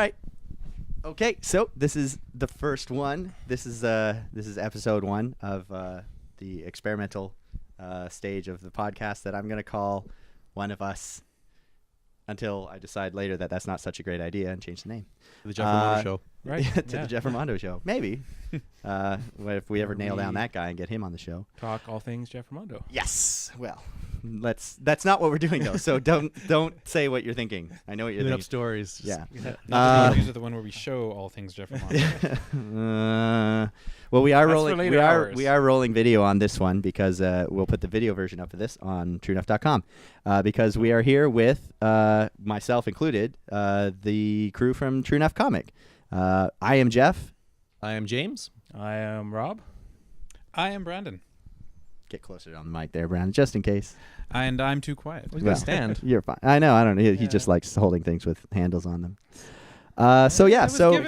right. Okay, so this is the first one. This is episode 1 of the experimental stage of the podcast that I'm going to call One of Us, until I decide later that that's not such a great idea and change the name. The Jeff Armando Show. Right. to the Jeff Armando Show. Maybe. If we ever nail down that guy and get him on the show. Talk all things Jeff Armando. Yes. Well, that's not what we're doing though. So don't say what you're thinking. I know what you're thinking. Up stories. Yeah. These are the one where we show all things Jeff Armando. Well, we are That's rolling. for later hours. We are rolling video on this one because we'll put the video version up of this on TrueNuff.com because we are here with myself included, the crew from TrueNuff Comic. I am Jeff. I am James. I am Rob. I am Brandon. Get closer on the mic there, Brandon, just in case. And I'm too quiet. He's got to stand. You're fine. I know. I don't know. He just likes holding things with handles on them. So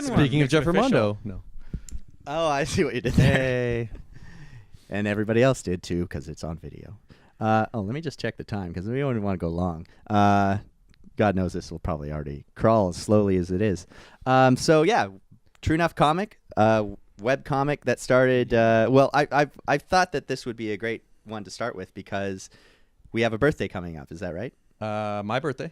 Speaking of Jeff Armando, no. Oh, I see what you did there. Hey. And everybody else did too, because it's on video. Let me just check the time because we don't want to go long. God knows this will probably already crawl as slowly as it is. TrueNuff Comic, webcomic that started. I thought that this would be a great one to start with because we have a birthday coming up. Is that right? My birthday.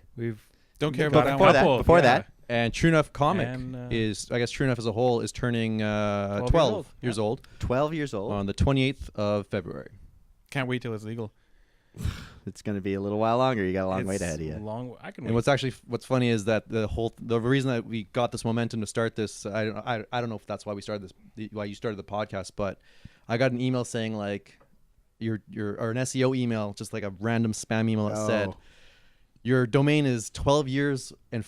Don't care But about before that. And TrueNuff Comic And, is, I guess TrueNuff as a whole is turning 12 years old 12 years old. on the 28th of February. Can't wait till it's legal. It's going to be a little while longer. You got a long way ahead of you. I can And what's funny is that the reason that we got this momentum to start this, I don't know if that's why we started this, why you started the podcast, but I got an email saying like or an SEO email, just like a random spam email that said your domain is 12 years and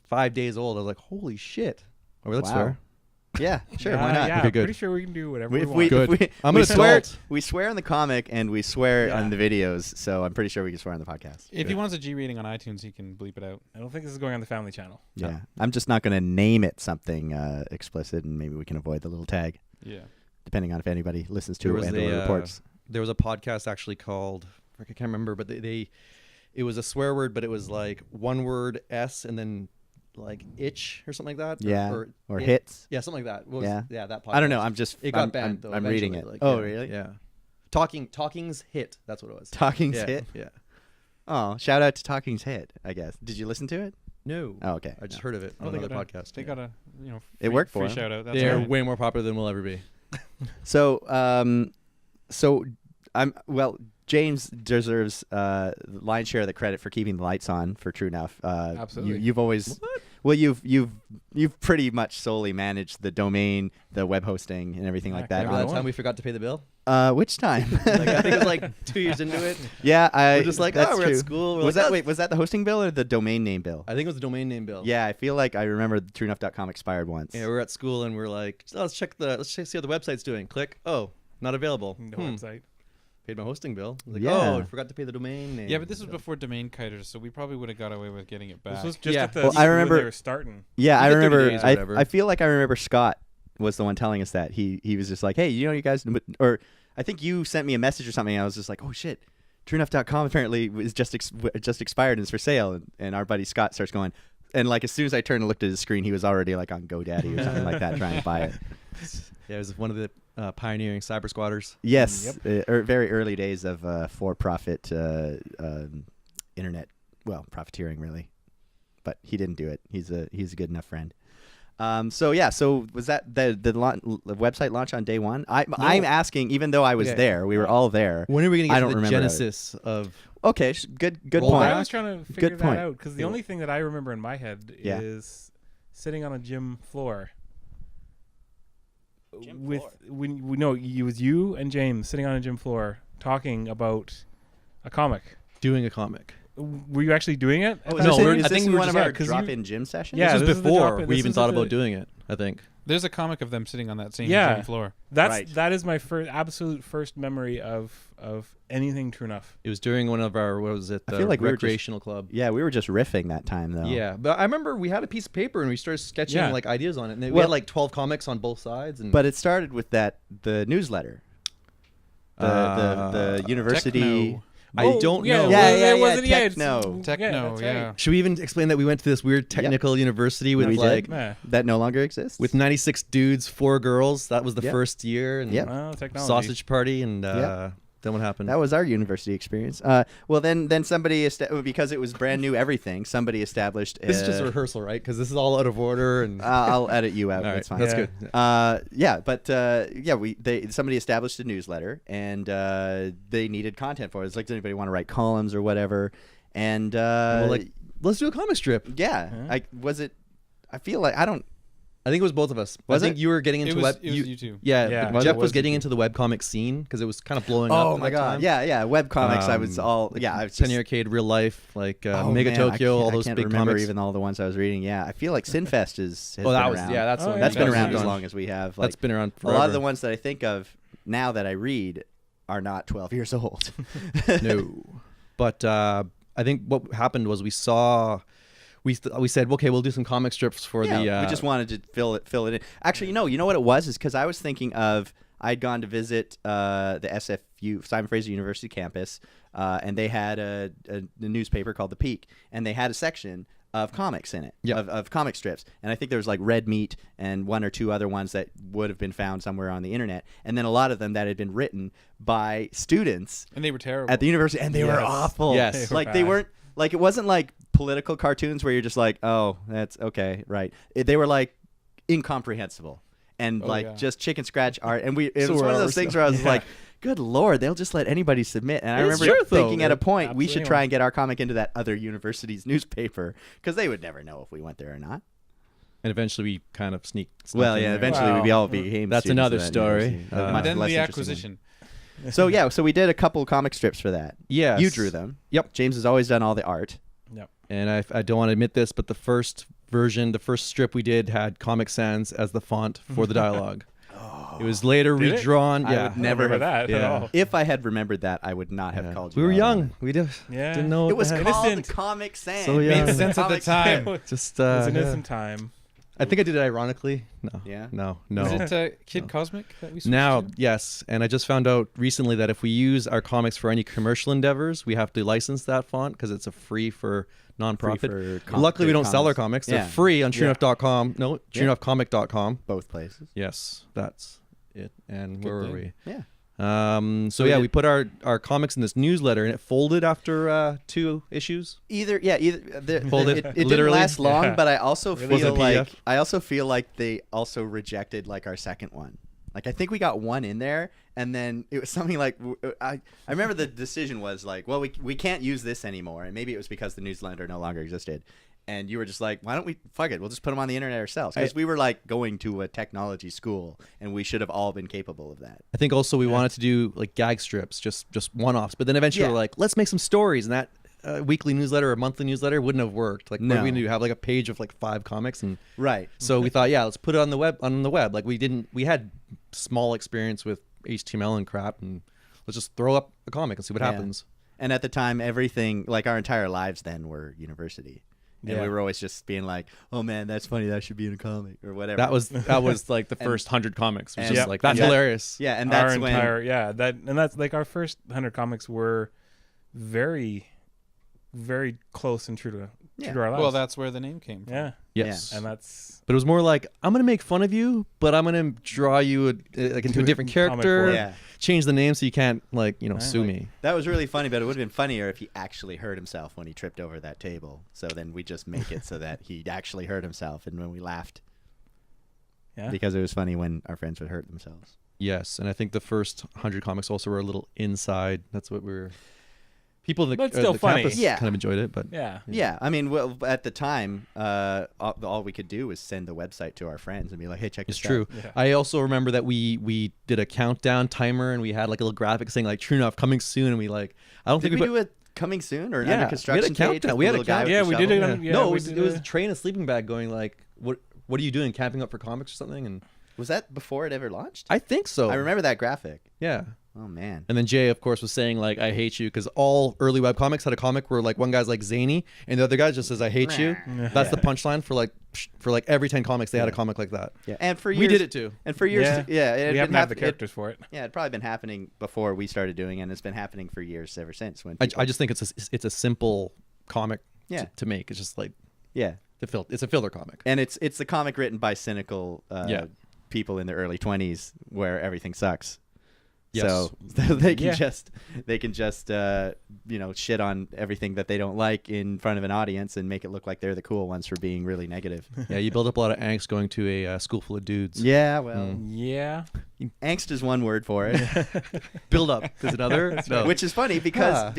5 days old. I was like, holy shit. Oh, let's swear. Yeah, sure. Why not? Yeah, Okay, good. pretty sure we can do whatever we want. Good. I'm we gonna swear. salt. We swear in the comic and we swear on the videos, so I'm pretty sure we can swear on the podcast. If he wants a G rating on iTunes, he can bleep it out. I don't think this is going on the Family Channel. Yeah, I'm just not going to name it something explicit, and maybe we can avoid the little tag, Yeah. depending on if anybody listens to There it was and or reports. There was a podcast actually called, I can't remember, but it was a swear word, but it was like one word S and then like itch or something like that. Yeah, or it, hits. Yeah, something like that. Yeah, that podcast. I don't know. It got banned though. I'm reading it. Like, oh, yeah, really? Yeah. Talking's hit. That's what it was. Talking's yeah, hit. Yeah. Oh, shout out to Talking's hit. I guess. Did you listen to it? No. Oh, okay. I just heard of it on they another got podcast. They got a It worked for free him. shout out. That's They're right. way more popular than we'll ever be. James deserves lion's share of the credit for keeping the lights on for TrueNuff. Absolutely. You've always you've pretty much solely managed the domain, the web hosting, and everything like that. Remember that time we forgot to pay the bill? Which time? Like, I think it was like 2 years into it. Yeah, We're just like, that's we're true. at school. Was that the hosting bill or the domain name bill? I think it was the domain name bill. Yeah, I feel like I remember TrueNuff.com expired once. Yeah, we were at school and we're like, let's see how the website's doing. Click. Oh, not available. No website. Paid my hosting bill. I was like, Yeah. I forgot to pay the domain name. Yeah, but this was before domain kiters, so we probably would have got away with getting it back. This was just Yeah. at the Well, I when remember- they were starting. Yeah, I We did 30 remember. days or whatever. I feel like I remember Scott was the one telling us that. He was just like, hey, you guys, or I think you sent me a message or something. And I was just like, oh shit, TrueNuff.com apparently is just expired and is for sale. And our buddy Scott starts going, and like as soon as I turned and looked at his screen, he was already like on GoDaddy or something like that trying to buy it. Yeah, it was one of the pioneering cyber squatters. Yes, very early days of for-profit internet, profiteering really, but he didn't do it. He's a good enough friend. So was that the website launch on day one? I'm asking, even though I was there, we were all there. When are we going to I get don't to the remember genesis of? Okay, good Well, point. I was trying to figure Good that point. out because the only thing that I remember in my head Yeah. is sitting on a gym floor. It was you and James sitting on a gym floor talking about a comic. Doing a comic. Were you actually doing it? Oh, No, I think we were one of just- our 'cause drop-in gym sessions. Yeah, this this was is the before drop-in. we This even is thought at about the- doing it, I think. There's a comic of them sitting on that same Yeah. gym floor. That is my absolute first memory of anything TrueNuff. It was during one of our, what was it, I the feel like we were recreational club. Yeah, we were just riffing that time though. Yeah, but I remember we had a piece of paper and we started sketching Yeah. like ideas on it. And we Well- had like 12 comics on both sides. And But it started with the newsletter, the university. Techno. I don't yeah, know. It wasn't, yeah, it's- techno. Techno, that's yeah. right. Should we even explain that we went to this weird technical university with We like did. Yeah. That no longer exists. with 96 dudes, 4 girls? That was the Yep. first year, and Yep. Well, technology. sausage party, and Yep. then what happened? That was our university experience. Well, then somebody because it was brand new everything. Somebody established. This is just a rehearsal, right? Because this is all out of order, and I'll edit you out. all right, That's fine. that's Yeah. good. But somebody established a newsletter, and they needed content for it. It's like, does anybody want to write columns or whatever? And Well, like, let's do a comic strip. yeah, I feel like I don't. I think it was both of us. Was I think it? you were getting into It was web. you two. Yeah, Yeah, but it Jeff was was getting you into the webcomic scene because it was kind of blowing up. Oh at my that god! time. Yeah. Webcomics. I was all. Yeah, I was just. Penny Arcade, Real Life, like Oh, Mega man, Tokyo, all those I can't big remember comics. even all the ones I was reading. Yeah, I feel like Sinfest has Oh, been that was around. yeah. That's Oh, one. yeah. That's been That's around been as gone. long as we have. Like, That's been around a forever. lot of the ones that I think of now that I read are not 12 years old. No, but I think what happened was we said, okay, we'll do some comic strips for Yeah, the. we just wanted to fill it in. Actually, no, you know what it was? Is because I was thinking of I'd gone to visit the SFU, Simon Fraser University campus, and they had a newspaper called The Peak, and they had a section of comics in it, Yeah. of comic strips. And I think there was like Red Meat and one or two other ones that would have been found somewhere on the internet. And then a lot of them that had been written by students And they were terrible. at the university, and they were Yes. awful. Yes. They were Like they bad. weren't like it wasn't like political cartoons where you're just like, oh, that's okay, right? They were like incomprehensible and Oh, like yeah. just chicken scratch art. And it So was one were of those ours, things though. where I was Yeah. like, good lord, they'll just let anybody submit. And I It's remember true, though. thinking at a point we should Absolutely. try and get our comic into that other university's newspaper because they would never know if we went there or not. and eventually we kind of snuck Well, in yeah, there. eventually Wow. we all became. That's students another of that story. university. Uh, Much then less the interesting one. acquisition. So yeah, so we did a couple comic strips for that. Yes. You drew them. Yep. James has always done all the art. And I don't want to admit this, but the first strip we did had Comic Sans as the font for the dialogue. It was later Did it? redrawn. I Yeah. would I never remember have- that at yeah. all. If I had remembered that, I would not have Yeah. called you. We were out on young. We Yeah. didn't know. It what was the heck. called Innocent. Comic Sans. So young. Made sense at the Comic time. Sans. Just It was an yeah. innocent time. I think I did it ironically. No. Yeah? No. Is it Kid No. Cosmic that we switched Now, to? yes, and I just found out recently that if we use our comics for any commercial endeavors, we have to license that font because it's a free for nonprofit. Luckily, we don't sell our comics; Yeah. they're free on Yeah. TrueNuff.com. No, Yeah. TrueNuffComic.com. Both places. Yes, that's it. And Good where were thing. we? Yeah. So we yeah, did- we put our comics in this newsletter, and it folded after 2 issues. Either Folded, it didn't literally. last long, Yeah. but I also Really? feel Was it like PDF? they also rejected like our second one. Like I think we got one in there, and then it was something like I remember the decision was like, well, we can't use this anymore, and maybe it was because the newsletter no longer existed. And you were just like, why don't we fuck it? We'll just put them on the internet ourselves because we were like going to a technology school, and we should have all been capable of that. I think also we wanted to do like gag strips, just one-offs. But then eventually Yeah. we're like, let's make some stories, and that weekly newsletter or monthly newsletter wouldn't have worked. Like, what No. are we gonna do? Have like a page of like 5 comics, and Right. so we thought, yeah, let's put it on the web. Like we had small experience with HTML and crap, and let's just throw up a comic and see what Yeah. happens. And at the time, everything, like our entire lives then were university. And Yeah. we were always just being like, oh man, that's funny. That should be in a comic or whatever. That was like the And- first 100 comics. It was and- just like that's and that- hilarious. yeah. And Our that's when, entire that's like our first 100 comics were very, very close and true to our lives. Well, that's where the name came from. yeah, Yes. and that's But it was more like, I'm gonna make fun of you, but I'm gonna draw you like into a different Comic character. form. yeah. Change the name so you can't Right. sue me. That was really funny, but it would have been funnier if he actually hurt himself when he tripped over that table. So then we just make it so that he actually hurt himself, and when we laughed, yeah. because it was funny when our friends would hurt themselves. Yes, and I think the first 100 comics also were a little inside. That's what we were. People that But it's still funny. campus Yeah. kind of enjoyed it, but Yeah. Yeah, I mean, well, at the time, all we could do was send the website to our friends and be like, "Hey, check it's this true. out." Yeah. I also remember that we did a countdown timer, and we had like a little graphic saying like TrueNuff coming soon, and we like I don't Did think we put do it coming soon or Yeah, we had under a construction? countdown. cage with We the had a little guy with Yeah, the we did it shovel? on- yeah, no, we it was did a train, a sleeping bag, going like what are you doing, camping up for comics or something? And Was that before it ever launched? I think so. I remember that graphic. Yeah. Oh man. And then Jay, of course, was saying like, "I hate you," because all early webcomics had a comic where like one guy's like zany, and the other guy just says, "I hate you." That's the punchline for like every 10 comics they had a comic like that. Yeah, and for years we did it too. And for years, Yeah. it We had happen been to have the characters for it. Yeah, it'd probably been happening before we started doing it, and it's been happening for years ever since. When I just think it's a simple comic Yeah. to make. It's just like yeah, it's a filler comic. and it's the comic written by cynical Yeah. people in their early 20s where everything sucks. Yes. So they can Yeah. just shit on everything that they don't like in front of an audience and make it look like they're the cool ones for being really negative. Yeah, you build up a lot of angst going to a school full of dudes. Yeah, well, Yeah. angst is one word for it. Build up. There's another. No. Which is funny because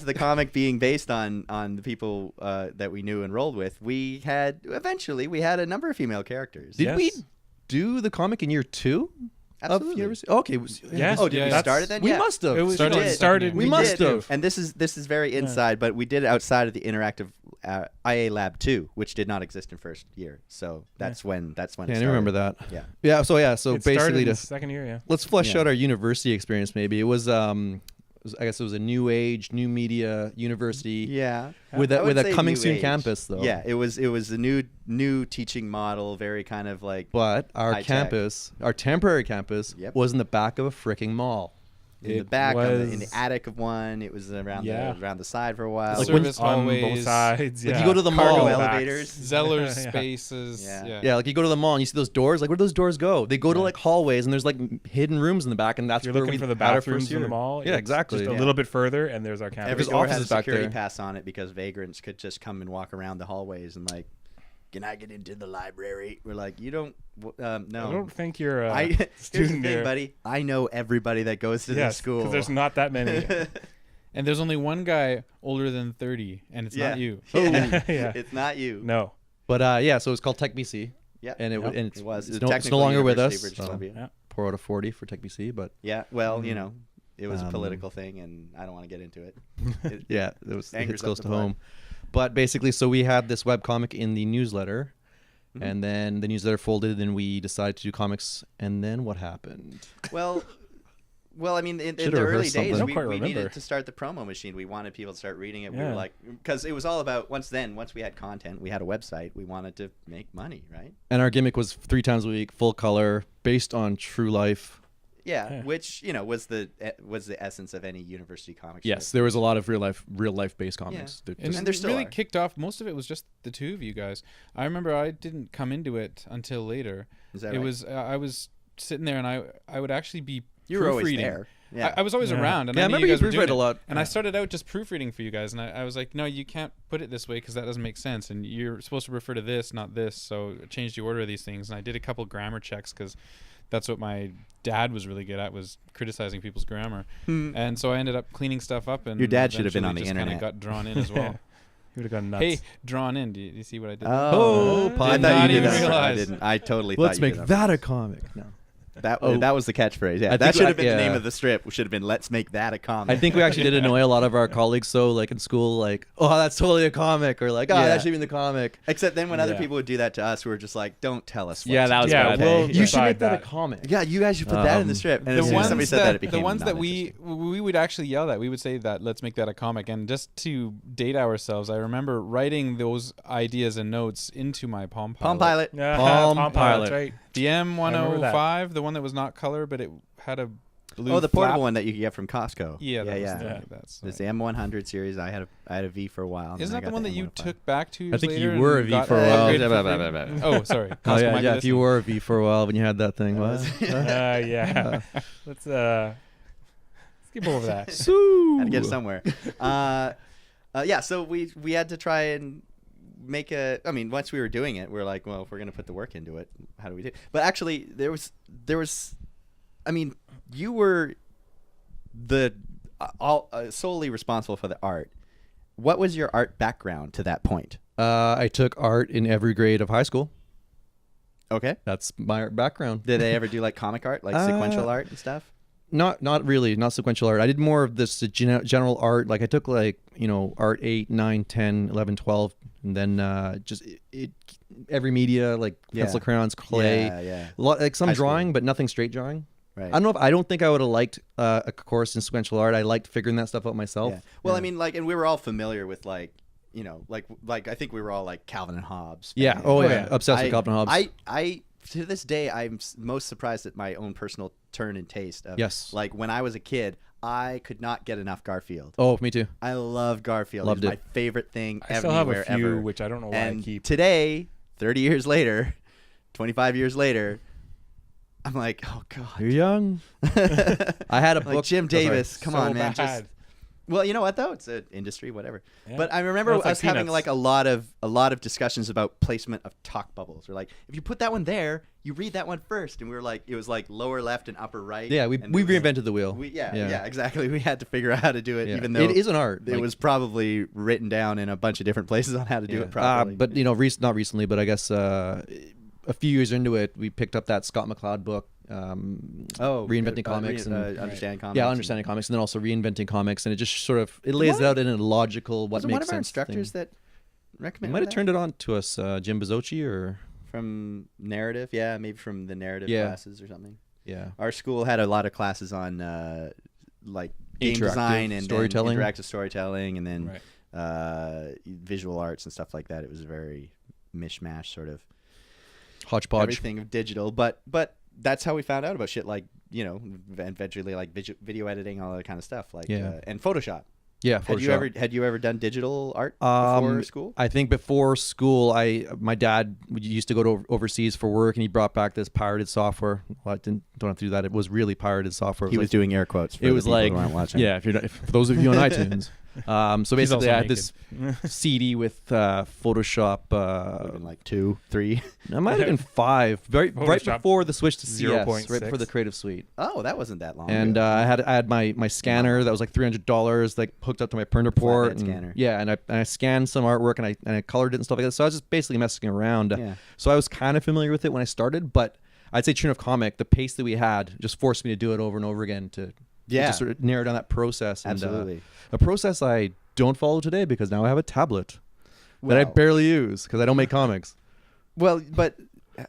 the comic being based on the people that we knew and rolled with, we had a number of female characters. Did we Yes. do the comic in year 2? Absolutely. Of university? Okay. Yes. Oh, did we that's- start it then? We Yeah. must have. It was Started- did. started. We in must year have. two. And this is very inside, but we did it outside of the interactive IA Lab 2, which did not exist in first year. So that's when it Yeah, I started. remember that. Yeah. Yeah. So It started basically, in to second year. Yeah. let's flesh Yeah. out our university experience. Maybe it was I guess it was a new age, new media university. Yeah. With I a would say coming new soon age. campus though. Yeah, it was a new teaching model, very kind of like But our High tech. campus, our temporary campus, Yep. was in the back of a freaking mall. in the It back, in the was- attic of one. It was around Yeah. the side for a while. Like when- Service On both hallways, sides. Like Yeah. you go to the Cargo mall. elevators. Zeller's Yeah. spaces. Yeah. Yeah. Yeah, like you go to the mall and you see those doors. Like where do those doors go? They go to like hallways and there's like hidden rooms in the back, and that's If you're where looking we for the had our bathrooms first in the year. mall. Yeah, it's exactly. Just a Yeah. little bit further, and there's our campus. Every There's door had a offices back security there. pass on it because vagrants could just come and walk around the hallways and like, can I get into the library? We're like, you don't. No. I don't think you're a Here's the student thing, there. buddy. I know everybody that goes to this Yes, school. because there's not that many. And there's only one guy older than 30, and it's Yeah. not you. Yeah. Yeah. It's not you. No. But yeah, so it's called Tech BC, Yeah. and Yep. it's, It was. it's It's no technical longer with University us. of British So Columbia. Yeah. 4 out of 40 for Tech BC, but Yeah. Well, Mm. it was a political thing, and I don't want to get into it. It- yeah, it was Angers hits up close the to blood. home. But basically, so we had this webcomic in the newsletter, Mhm. and then the newsletter folded, and we decided to do comics. And then what happened? Well, I mean, in Should've the early rehearsed days, something. I don't we quite remember. needed to start the promo machine. We wanted people to start reading it. We Yeah. were like, because it was all about once we had content, we had a website. We wanted to make money, right? And our gimmick was 3 times a week, full color, based on true life. Yeah, Yeah. which was the essence of any university comic. Yes, strip. there was a lot of real life based comics. They're And, just- there it still really are. kicked off. Most of it was just the two of you guys. I remember I didn't come into it until later. Is that It right? was I was sitting there, and I would actually be You were always proofreading. there. Yeah. I was always Yeah. around, and Yeah, I I knew remember you you guys were doing proofread a it. lot. And I started out just proofreading for you guys, and I was like, no, you can't put it this way because that doesn't make sense, and you're supposed to refer to this, not this. So I changed the order of these things, and I did a couple grammar checks because that's what my dad was really good at, was criticizing people's grammar. And so I ended up cleaning stuff up, and Your dad should have been on the eventually just internet. kinda got drawn in as well. He would have gone nuts. Hey, drawn in. Do you see what I did? Oh, I did thought not you did even that. I realize. didn't. I totally. Let's thought you make did that a comic. No. That Oh. that was the catchphrase. Yeah, I that think should have been yeah. the name of the strip. Should have been "Let's make that a comic." I think we actually did annoy a lot of our colleagues. So like in school, like, oh, that's totally a comic, or like, oh, Yeah. that should be in the comic. Except then when other Yeah. people would do that to us, we were just like, "Don't tell us." What Yeah, to that do." was Yeah, bad. we'll You should decide make that a that. comic. Yeah, you guys should put that in the strip. And as soon as somebody said that, it became the ones that we non-existent. would actually yell at, we would say that let's make that a comic. And just to date ourselves, I remember writing those ideas and notes into my Palm Pilot. Palm Pilot. Yeah, Palm Palm Pilot. Pilot. Right. The remember that. M105, the one that was not color, but it had a blue Oh, the portable flap. one that you could get from Costco. Yeah, that was yeah. the Yeah. one. That's It's the M100 series. I had a V for a while. and Isn't then I that the got one that you M105. took back 2 years I think later you were a and V got for a while. upgraded for free? Oh, sorry. Oh Costco yeah, might be yeah. If you listening. were a V for a while when you had that thing, what? Yeah. Let's skip over that. Had to get it somewhere. Yeah, so we had to try and make a. I mean, once we were doing it, we were like, well, if we're gonna put the work into it, how do we do? But actually, there was. I mean, you were the solely responsible for the art. What was your art background to that point? I took art in every grade of high school. Okay. That's my art background. Did they ever do like comic art, like sequential art and stuff? Not really, not sequential art. I did more of this general art. Like I took like, art 8, 9, 10, 11, 12, and then just every media, like pencil, crayons, clay. Yeah, yeah. Like some High school. drawing, but nothing straight drawing. Right. I don't think I would have liked a course in sequential art. I liked figuring that stuff out myself. Yeah. Well, I mean, like, and we were all familiar with like, you know, like I think we were all like Calvin and Hobbes. Yeah. fans. Oh yeah. Obsessed with Calvin Hobbes. I to this day I'm most surprised at my own personal turn in taste. Of, Yes. Like when I was a kid, I could not get enough Garfield. Oh, me too. I love Garfield. Loved it was it. my favorite thing I still have everywhere a few, ever. which I don't know why And I keep. today, 30 years later, 25 years later, I'm like, oh god. You're young. I had a book. Like Jim Davis, come So on, man. bad. Well, you know what though? It's an industry, whatever. Yeah. But I remember Well, it's like us having Peanuts. like a lot of discussions about placement of talk bubbles. Or like, if you put that one there, you read that one first, and we were like, it was like lower left and upper right. Yeah, we and it was- reinvented the wheel. Yeah, exactly. We had to figure out how to do it, Yeah. even though it is an art. it Like, was probably written down in a bunch of different places on how to do it properly. But you know, not recently, but I guess a few years into it, we picked up that Scott McCloud book. Reinventing comics and understanding comics. yeah, understanding comics, and then also reinventing comics, and it just sort of lays it out in a logical what Was it makes one of our sense. instructors thing. that He recommended might have that? turned it on to us, Jim Bizzochi, or From narrative, yeah, maybe from the narrative Yeah. classes or something. yeah, Our school had a lot of classes on like game Interactive design and storytelling. interactive storytelling, and then Right. visual arts and stuff like that. It was a very mishmash sort of hodgepodge. everything of digital, but that's how we found out about shit like, you know, eventually like video editing, all that kind of stuff, like Yeah. and Photoshop. Yeah, Had you ever done digital art before school? I think before school, my dad used to go to overseas for work, and he brought back this pirated software. Well, I don't have to do that. It was really pirated software. He was doing air quotes. For It the was people like, who aren't watching. yeah, for those of you on iTunes. So He's basically, also I had this CD with Photoshop. Even like 2, 3. It might have been 5, right Photoshop before the switch to CS, 0.6. right before the Creative Suite. Oh, that wasn't that long. And ago. I had my scanner that was like $300, like hooked up to my printer port. Flatbed scanner. Yeah, and I scanned some artwork, and I colored it and stuff like that. So I was just basically messing around. Yeah. So I was kind of familiar with it when I started, but I'd say TrueNuff Comic, the pace that we had just forced me to do it over and over again to just sort of narrow down that process. And, Absolutely. a process I don't follow today because now I have a tablet that I Well- barely use because I don't make comics. Well, but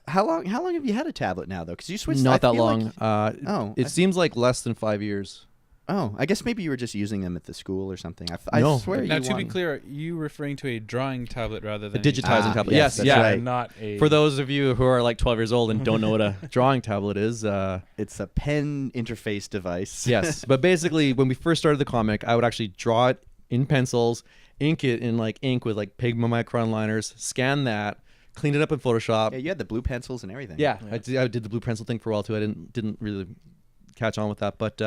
how long have you had a tablet now though? Because you switched. I Not that feel long. like- It seems like less than 5 years. I guess maybe you were just using them at the school or something. I No. swear. Now, you to be won. clear, are you referring to a drawing tablet rather than digitizing tablet. yes, Yes, that's yeah. right. Not a. For those of you who are like 12 years old and don't know what a drawing tablet is, It's a pen interface device. yes. But basically, when we first started the comic, I would actually draw it in pencils, ink it in like ink with like Pigma micron liners, scan that, clean it up in Photoshop. Yeah, you had the blue pencils and everything. Yeah, I did the blue pencil thing for a while too. I didn't really catch on with that, but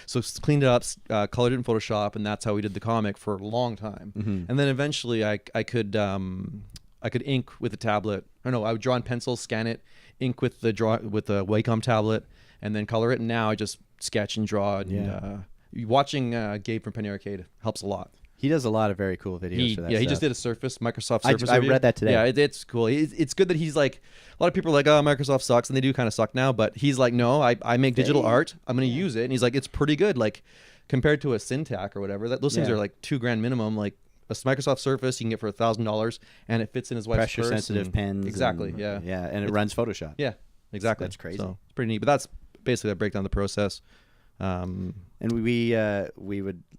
so cleaned it up, colored it in Photoshop, and that's how we did the comic for a long time. Mhm. And then eventually, I could ink with a tablet. Or no, I would draw in pencil, scan it, ink with the Wacom tablet, and then color it. And now I just sketch and draw. And Yeah. watching Gabe from Penny Arcade helps a lot. He does a lot of very cool videos for that. He stuff. just did a Surface, Microsoft I- Surface. I review. read that today. Yeah, it's cool. It's good that he's like, a lot of people are like, oh, Microsoft sucks, and they do kind of suck now. But he's like, no, I make digital art. I'm going to use it, and he's like, it's pretty good. Like compared to a Syntac or whatever, those things Yeah. are like $2,000 minimum. Like a Microsoft Surface, you can get for $1,000, and it fits in his wife's pressure purse sensitive and- pens. Exactly. and- Yeah. Yeah, and it runs Photoshop. Yeah. Exactly. That's crazy. So it's pretty neat. But that's basically a breakdown of the process. And we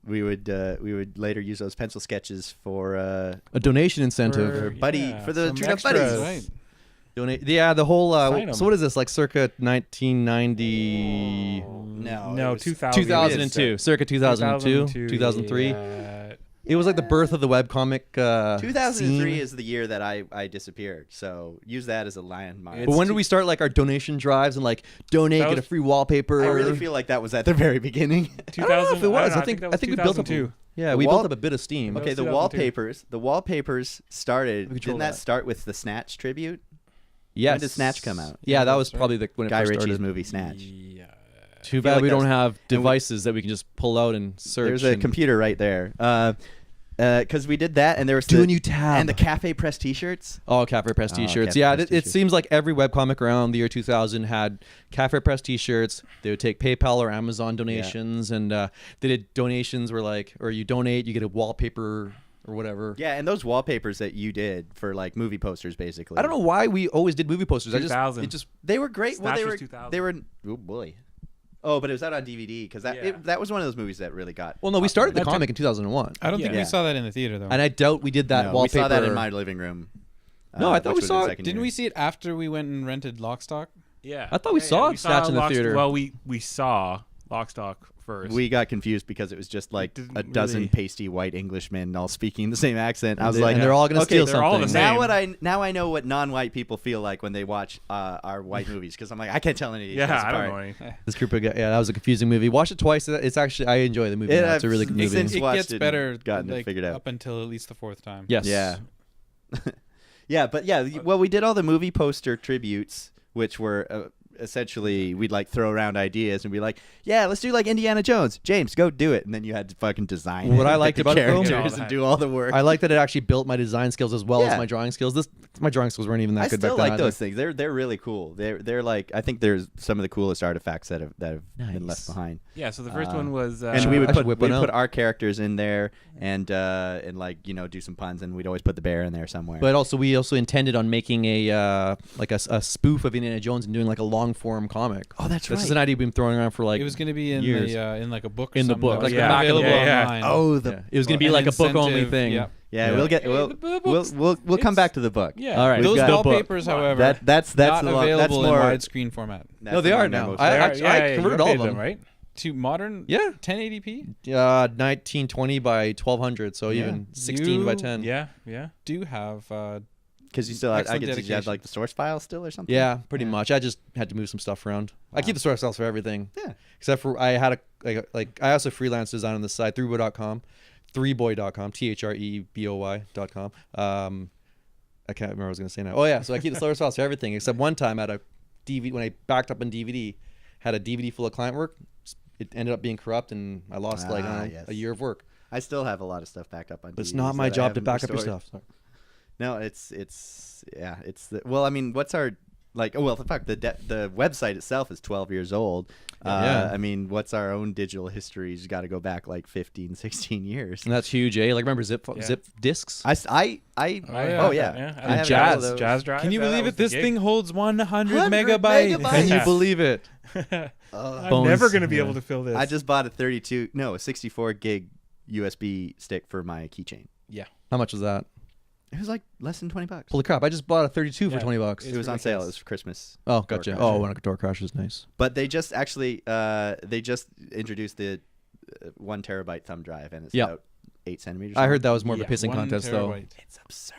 would later use those pencil sketches for A donation incentive. For- for the some TrueNuff extras. buddies. Right. Donate. Yeah, the whole. Sign 'em. So what is this? Like circa 1990. No, No, it was 2000. 2002, circa 2002, 2003. Yeah. It was like the birth of the webcomic 2003 scene. is the year that I disappeared. So use that as a landmark. But when did we start like our donation drives and like donate, That get a was- free wallpaper? I really feel like that was at the very beginning. I don't know if it was. I think that was we built up. 2002. Yeah, The we wall- built up a bit of steam. Okay, was the 2002. wallpapers started. We control Didn't that that. start with the Snatch tribute? Yes. When did Snatch come out? Yeah, that was That's right. probably when it Guy first Ritchie's started. movie Snatch. Yeah. Too feel bad like we don't that's- have and we- devices that we can just pull out and search. There's a and computer right there. Because we did that, and there was do the, a new tab. and the Cafe Press T-shirts. Oh, Cafe Press Oh, T-shirts. Cafe Yeah, Press it t-shirts. seems like every webcomic around the year 2000 had Cafe Press T-shirts. They would take PayPal or Amazon donations, and they did donations where like, or you donate, you get a wallpaper or whatever. Yeah, and those wallpapers that you did for like movie posters, basically. I don't know why we always did movie posters. 2000. It just They were great. Snatch well, was 2000. they were. Oh boy. Oh, but it was out on DVD because Yeah. that was one of those movies that really got. Well, no, we started the That took- comic in 2001, I don't think Yeah. we saw that in the theater though. and I doubt we did that No, wallpaper. we saw that in my living room. No, I thought which we was saw in it- second Didn't year. we see it after we went and rented Lockstock? Yeah. I thought we saw Snatch in the theater. Well, we saw Lockstock first. We got confused because it was just like didn't a dozen really- pasty white Englishmen all speaking the same accent. I was And like, they're all gonna okay, steal they're all the something. same. now I know what non-white people feel like when they watch our white movies because I'm like, I can't tell any of these Yeah, guys I don't apart. know any. This group of guys, yeah, that was a confusing movie. Watch it twice. It's actually, I enjoy the movie. It- now. It's a really good I've movie. since It watched gets it and better, gotten it like, figured out. up until at least the fourth time. Yes. Yeah. Yeah, but yeah, well, we did all the movie poster tributes, which were essentially we'd like throw around ideas and be like, yeah, let's do like Indiana Jones. James, go do it, and then you had to fucking design. What it, I and liked pick the about it, though- characters and do all the work. I like that it actually built my design skills as well Yeah. as my drawing skills. My drawing skills weren't even that I good still back then. like either. those things. They're really cool. They're like I think there's some of the coolest artifacts that have been Nice. left behind. Yeah. So the first one was. And we would I should put whip we'd one put out. our characters in there and like do some puns, and we'd always put the bear in there somewhere. But also, we also intended on making a like a spoof of Indiana Jones and doing like a long form comic. oh, that's This is an idea we've been throwing around for like It was going to be in years. the in like a book. Or In the something book, that was like gonna the be back of the available book. Yeah. online. Oh, the Yeah. It was going to be An like a book only incentive, thing. yeah. yeah. Yeah. We'll get Yeah, we'll the we'll books- we'll come it's- back to the book. Yeah. All right. Those We've got- wallpapers, however, That's not the long, that's available in more. widescreen format. that's No, they the are long now. memo. I you converted all of updated them. right? To modern, Yeah. 1080p. 1920 by 1200, so Yeah. even 16 by You- 10. Yeah. Yeah. Do have Because you still had, I Excellent guess you had dedication. like the source file still or something. Yeah, pretty Yeah. much. I just had to move some stuff around. I keep the source files for everything. Yeah. Except for I had like I also freelance design on the side, threeboy.com, threeboy.com. I can't remember what I was going to say now. Oh yeah, so I keep the source files for everything except one time I had a DVD when I backed up on DVD, had a DVD full of client work. It ended up being corrupt and I lost I don't know, yes. a year of work. I still have a lot of stuff backed up on. But it's DVDs not my that I job to haven't back up your restored. stuff. No, it's well, I mean, what's our like? Oh well, fuck the website itself is 12 years old. Yeah. I mean, what's our own digital history? You got to go back like 15, 16 years. And that's huge, eh? Like remember zip Yeah. zip discs? Oh yeah. yeah. I I have Jazz, all those. Jazz Drive. Can you Yeah, that believe was it? the This gig. thing holds 100 100 megabytes. megabytes. Can you Yeah. believe it? I'm Bones. never going to be Yeah. able to fill this. I just bought a 64 gig USB stick for my keychain. How much was that? It was like less than $20. Holy crap! I just bought a 32 for Yeah. 20 bucks. It was on sale. It ridiculous. was for Christmas. Oh, gotcha. Door Oh, crasher. when a door crashes, nice. But they just actually introduced the 1 terabyte thumb drive, and it's Yeah. about 8 centimeters. I long. heard that was more of a Yeah, pissing 1 contest, though. terabyte. It's absurd.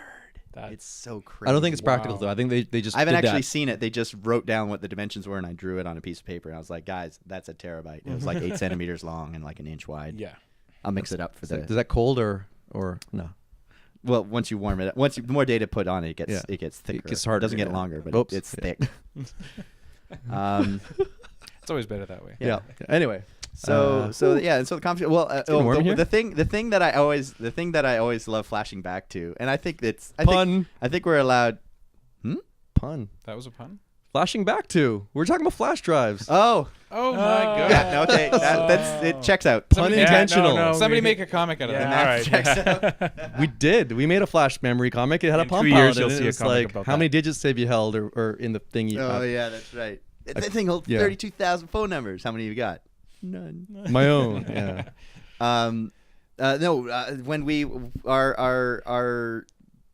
That's- It's so crazy. I don't think it's practical, Wow. though. I think they just I haven't did actually that. seen it. They just wrote down what the dimensions were, and I drew it on a piece of paper. And I was like, guys, that's a terabyte. It was like 8 centimeters long and like an inch wide. Yeah. I'll mix it up for Is that, the. is that cold or no? Well, once you warm it, the more data put on it, it gets thicker. gets harder, It doesn't get yeah. longer, but Oops. it's thick. um. It's always better that way. Yeah. Anyway, So yeah, and so the conversation. Well, getting warm in here. the thing that I always love flashing back to, and I think pun. I think we're allowed. Pun. That was a pun. Flashing back to. We're talking about flash drives. Oh, Oh my god. yeah, no, okay, that's it. Checks out. Pun Yeah, intentional. no, Somebody we- make a comic out of Yeah, that. all right. checks out. We did. We made a flash memory comic. It had a In pump 2 years, out you'll in it. see a It's comic like about how that. many digits have you held or in the thing you Oh yeah, that's right. That thing holds yeah. 32,000 phone numbers. How many you got? None. my own. Yeah. When we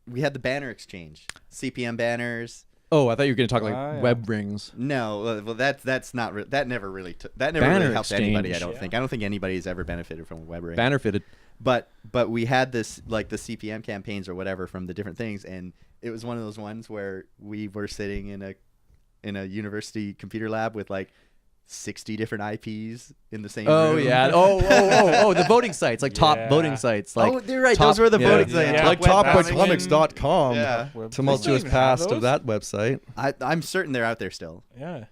we had the banner exchange, CPM banners. Oh, I thought you were going to talk like Yeah. web rings. No, well that's not that never really Banner really helped anybody. I exchange. don't Yeah. think. I don't think anybody's ever benefited from a web ring. Banner fitted. But we had this like the CPM campaigns or whatever from the different things, and it was one of those ones where we were sitting in a university computer lab with like 60 different IPs in the same Oh room. yeah. Oh, the voting sites, like top Yeah. voting sites, like oh, you're right. top- Those were the yeah. voting Yeah. sites. Yeah. like webcomics. topwebcomics.com. Yeah. Tumultuous They don't even have past of those? that website. I'm certain they're out there still. Yeah.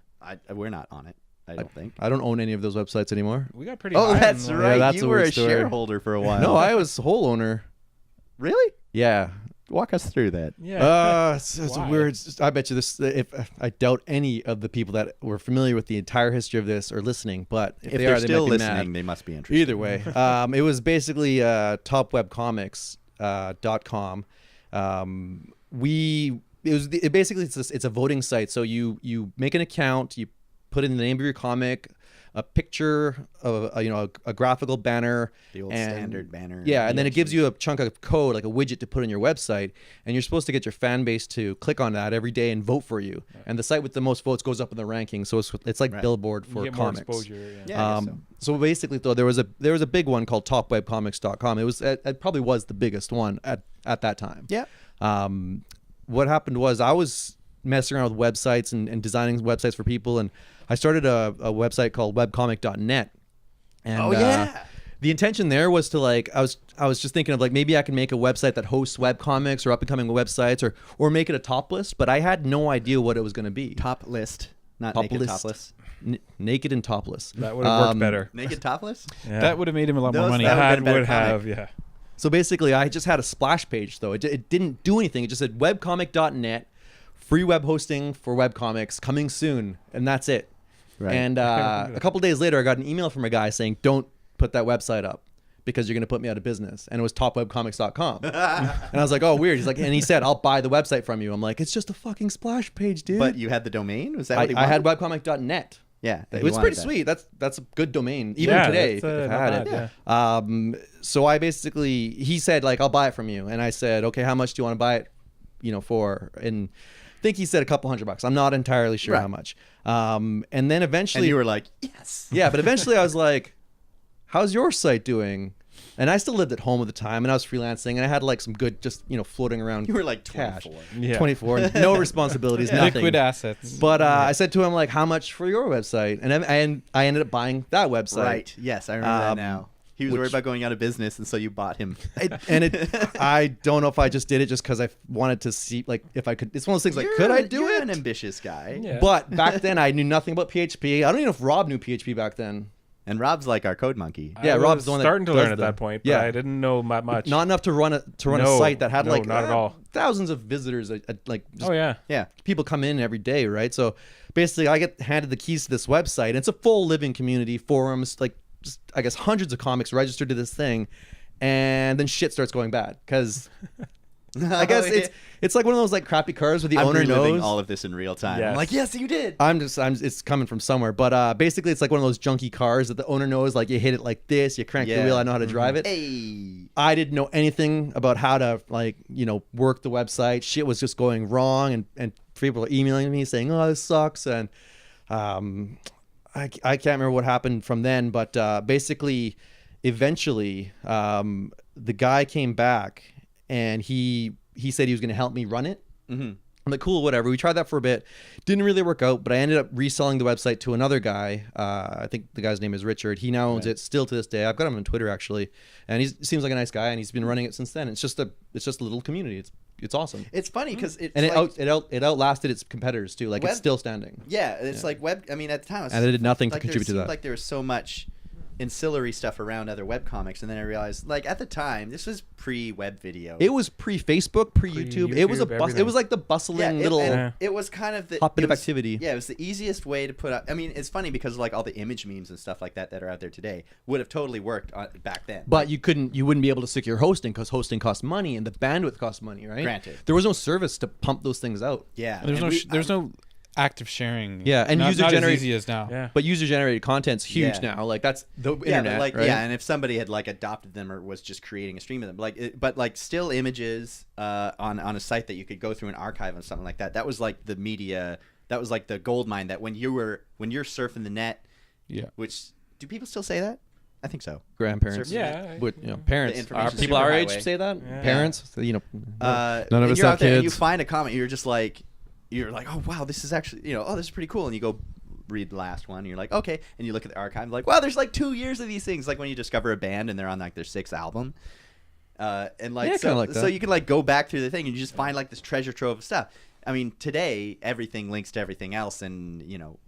We're not on it. I don't think. I don't own any of those websites anymore. We got pretty Oh, high that's on right. Yeah, that's you a were weird a story. shareholder for a while. No, I was whole owner. Really? Yeah. Walk us through that. Yeah. It's a Why? weird. I bet you this. If I doubt any of the people that were familiar with the entire history of this are listening, but if, If they they're are, still they might be listening, mad. they must be interested. Either way, it was basically topwebcomics.com. Basically it's a voting site. So you make an account, you put in the name of your comic, a picture of a graphical banner, The old and- standard banner. Yeah, and then it gives you a chunk of code, like a widget to put on your website, and you're supposed to get your fan base to click on that every day and vote for you. And the site with the most votes goes up in the ranking, so it's like Right. Billboard for You get more comics. exposure. Yeah, I guess So basically, though, there was a big one called topwebcomics.com. It probably was the biggest one at that time. Yeah. What happened was I was messing around with websites and designing websites for people, and I started a website called webcomic.net. And, Oh, yeah. the intention there was to I was just thinking of maybe I can make a website that hosts webcomics or up and coming websites or make it a top list, but I had no idea what it was going to be. Top list, not Top naked list. topless. Naked and topless. That would have worked better. Naked topless? Yeah. That would have made him a lot more Those- money. that would've been a better would comic. have, yeah. So basically, I just had a splash page, though. It didn't do anything. It just said webcomic.net, free web hosting for webcomics, coming soon, and that's it. Right. And a couple days later, I got an email from a guy saying, don't put that website up because you're going to put me out of business. And it was topwebcomics.com. And I was like, oh, weird. He's like, and he said, I'll buy the website from you. I'm like, it's just a fucking splash page, dude. But you had the domain? Was that I, what he I had wanted? webcomic.net. Yeah. that It you was wanted pretty that. sweet. That's a good domain, even Yeah, today. that's, If I not had bad, it. yeah. So I basically, he said I'll buy it from you, and I said, okay, how much do you want to buy it, for? And I think he said a couple $100. I'm not entirely sure Right. how much. And then eventually, And you were like, yes. yeah, but eventually I was like, how's your site doing? And I still lived at home at the time, and I was freelancing, and I had some good, just floating around. You were like cash. 24. Yeah. 24, no responsibilities, nothing. Liquid assets. But I said to him how much for your website, and I ended up buying that website. Right. Yes, I remember that now. He was worried which- about going out of business, and so you bought him. I don't know if I just did it just because I wanted to see if I could. It's one of those things You're could I a- do you're it? an ambitious guy. Yeah. But back then I knew nothing about PHP. I don't even know if Rob knew PHP back then. And Rob's like our code monkey. Yeah, I Rob's was the one that starting to does learn at the- that point, but yeah. I didn't know much. Not enough to run a No, site that had no, not at all. thousands of visitors. Just Oh yeah. Yeah. people come in every day, right? So basically, I get handed the keys to this website. And it's a full living community, forums, just I guess hundreds of comics registered to this thing, and then shit starts going bad because I guess it's like one of those crappy cars where the I'm owner reliving knows. all of this in real time. I'm Yes. like, yes, you did. It's coming from somewhere, but basically it's like one of those junky cars that the owner knows. You hit it like this, you crank the Yeah. wheel. I know how to drive it. Hey. I didn't know anything about how to work the website. Shit was just going wrong, and people were emailing me saying, "Oh, this sucks," and I can't remember what happened from then, but basically, eventually, the guy came back and he said he was going to help me run it. Mm-hmm. I'm like, cool, whatever. We tried that for a bit. Didn't really work out, but I ended up reselling the website to another guy. I think the guy's name is Richard. He now owns it still to this day. I've got him on Twitter, actually. And he seems like a nice guy, and he's been running it since then. It's just a little community. It's awesome. It's funny because it's And like, it outlasted its competitors, too. Web- It's still standing. yeah, it's like web. I mean, at the time, it was, And they did nothing to there contribute to seemed that. Like there was so much ancillary stuff around other webcomics, and then I realized, at the time, this was pre-web video. It was pre-Facebook, pre-YouTube. It was Pre-YouTube, it everything. was like the bustling it, little... and it was kind of the hot bit it of was- activity. Yeah, it was the easiest way to put up. I mean, it's funny because all the image memes and stuff like that are out there today would have totally worked back then. But you wouldn't be able to secure hosting because hosting costs money and the bandwidth costs money, right? Granted. There was no service to pump those things out. yeah, There's and no there's no active sharing. Yeah, and not as user-generated- easy as now. Yeah. But user-generated content's huge Yeah. now. That's the yeah, internet, but right? and if somebody had adopted them or was just creating a stream of them, but still images on a site that you could go through and archive and something like that. That was like the media. That was like the gold mine. That when you're surfing the net, Yeah. which do people still say that? I think so. Grandparents. Yeah. With, parents. The information People our age superhighway. say that? Yeah. Parents? None of and us you're have out there and you kids. find a comment, you're just like, oh wow, this is actually, oh, this is pretty cool, and you go read the last one, and you're like, okay, and you look at the archive, like, wow, there's 2 years of these things, like when you discover a band and they're on their 6th album, and Yeah, so, kinda like so that. you can go back through the thing and you just find this treasure trove of stuff. I mean, today everything links to everything else, and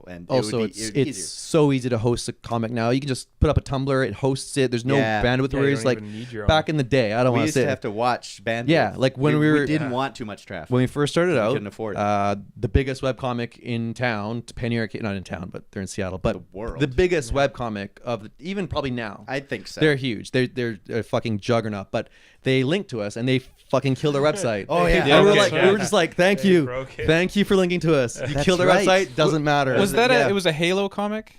and Also, it would be it's easier. so easy to host a comic now. You can just put up a Tumblr, it hosts it. There's no Yeah. bandwidth Yeah, you worries. don't Like even need your own. back in the day, I don't We want used to to say have to watch bandwidth. Yeah, like when we were- didn't Yeah. want too much traffic. when we first started out, couldn't afford it. the biggest webcomic in town, Penny Arcade, not in town, but they're in Seattle, but The world. the biggest webcomic of even probably now. I think so. They're huge. They're a fucking juggernaut, but they linked to us and they fucking killed our website. Oh, yeah. And we were Yeah, like, okay. we were just like, thank They you, broke it. thank you for linking to us. You That's killed our right. website. Doesn't matter. Was that Yeah. it was a Halo comic?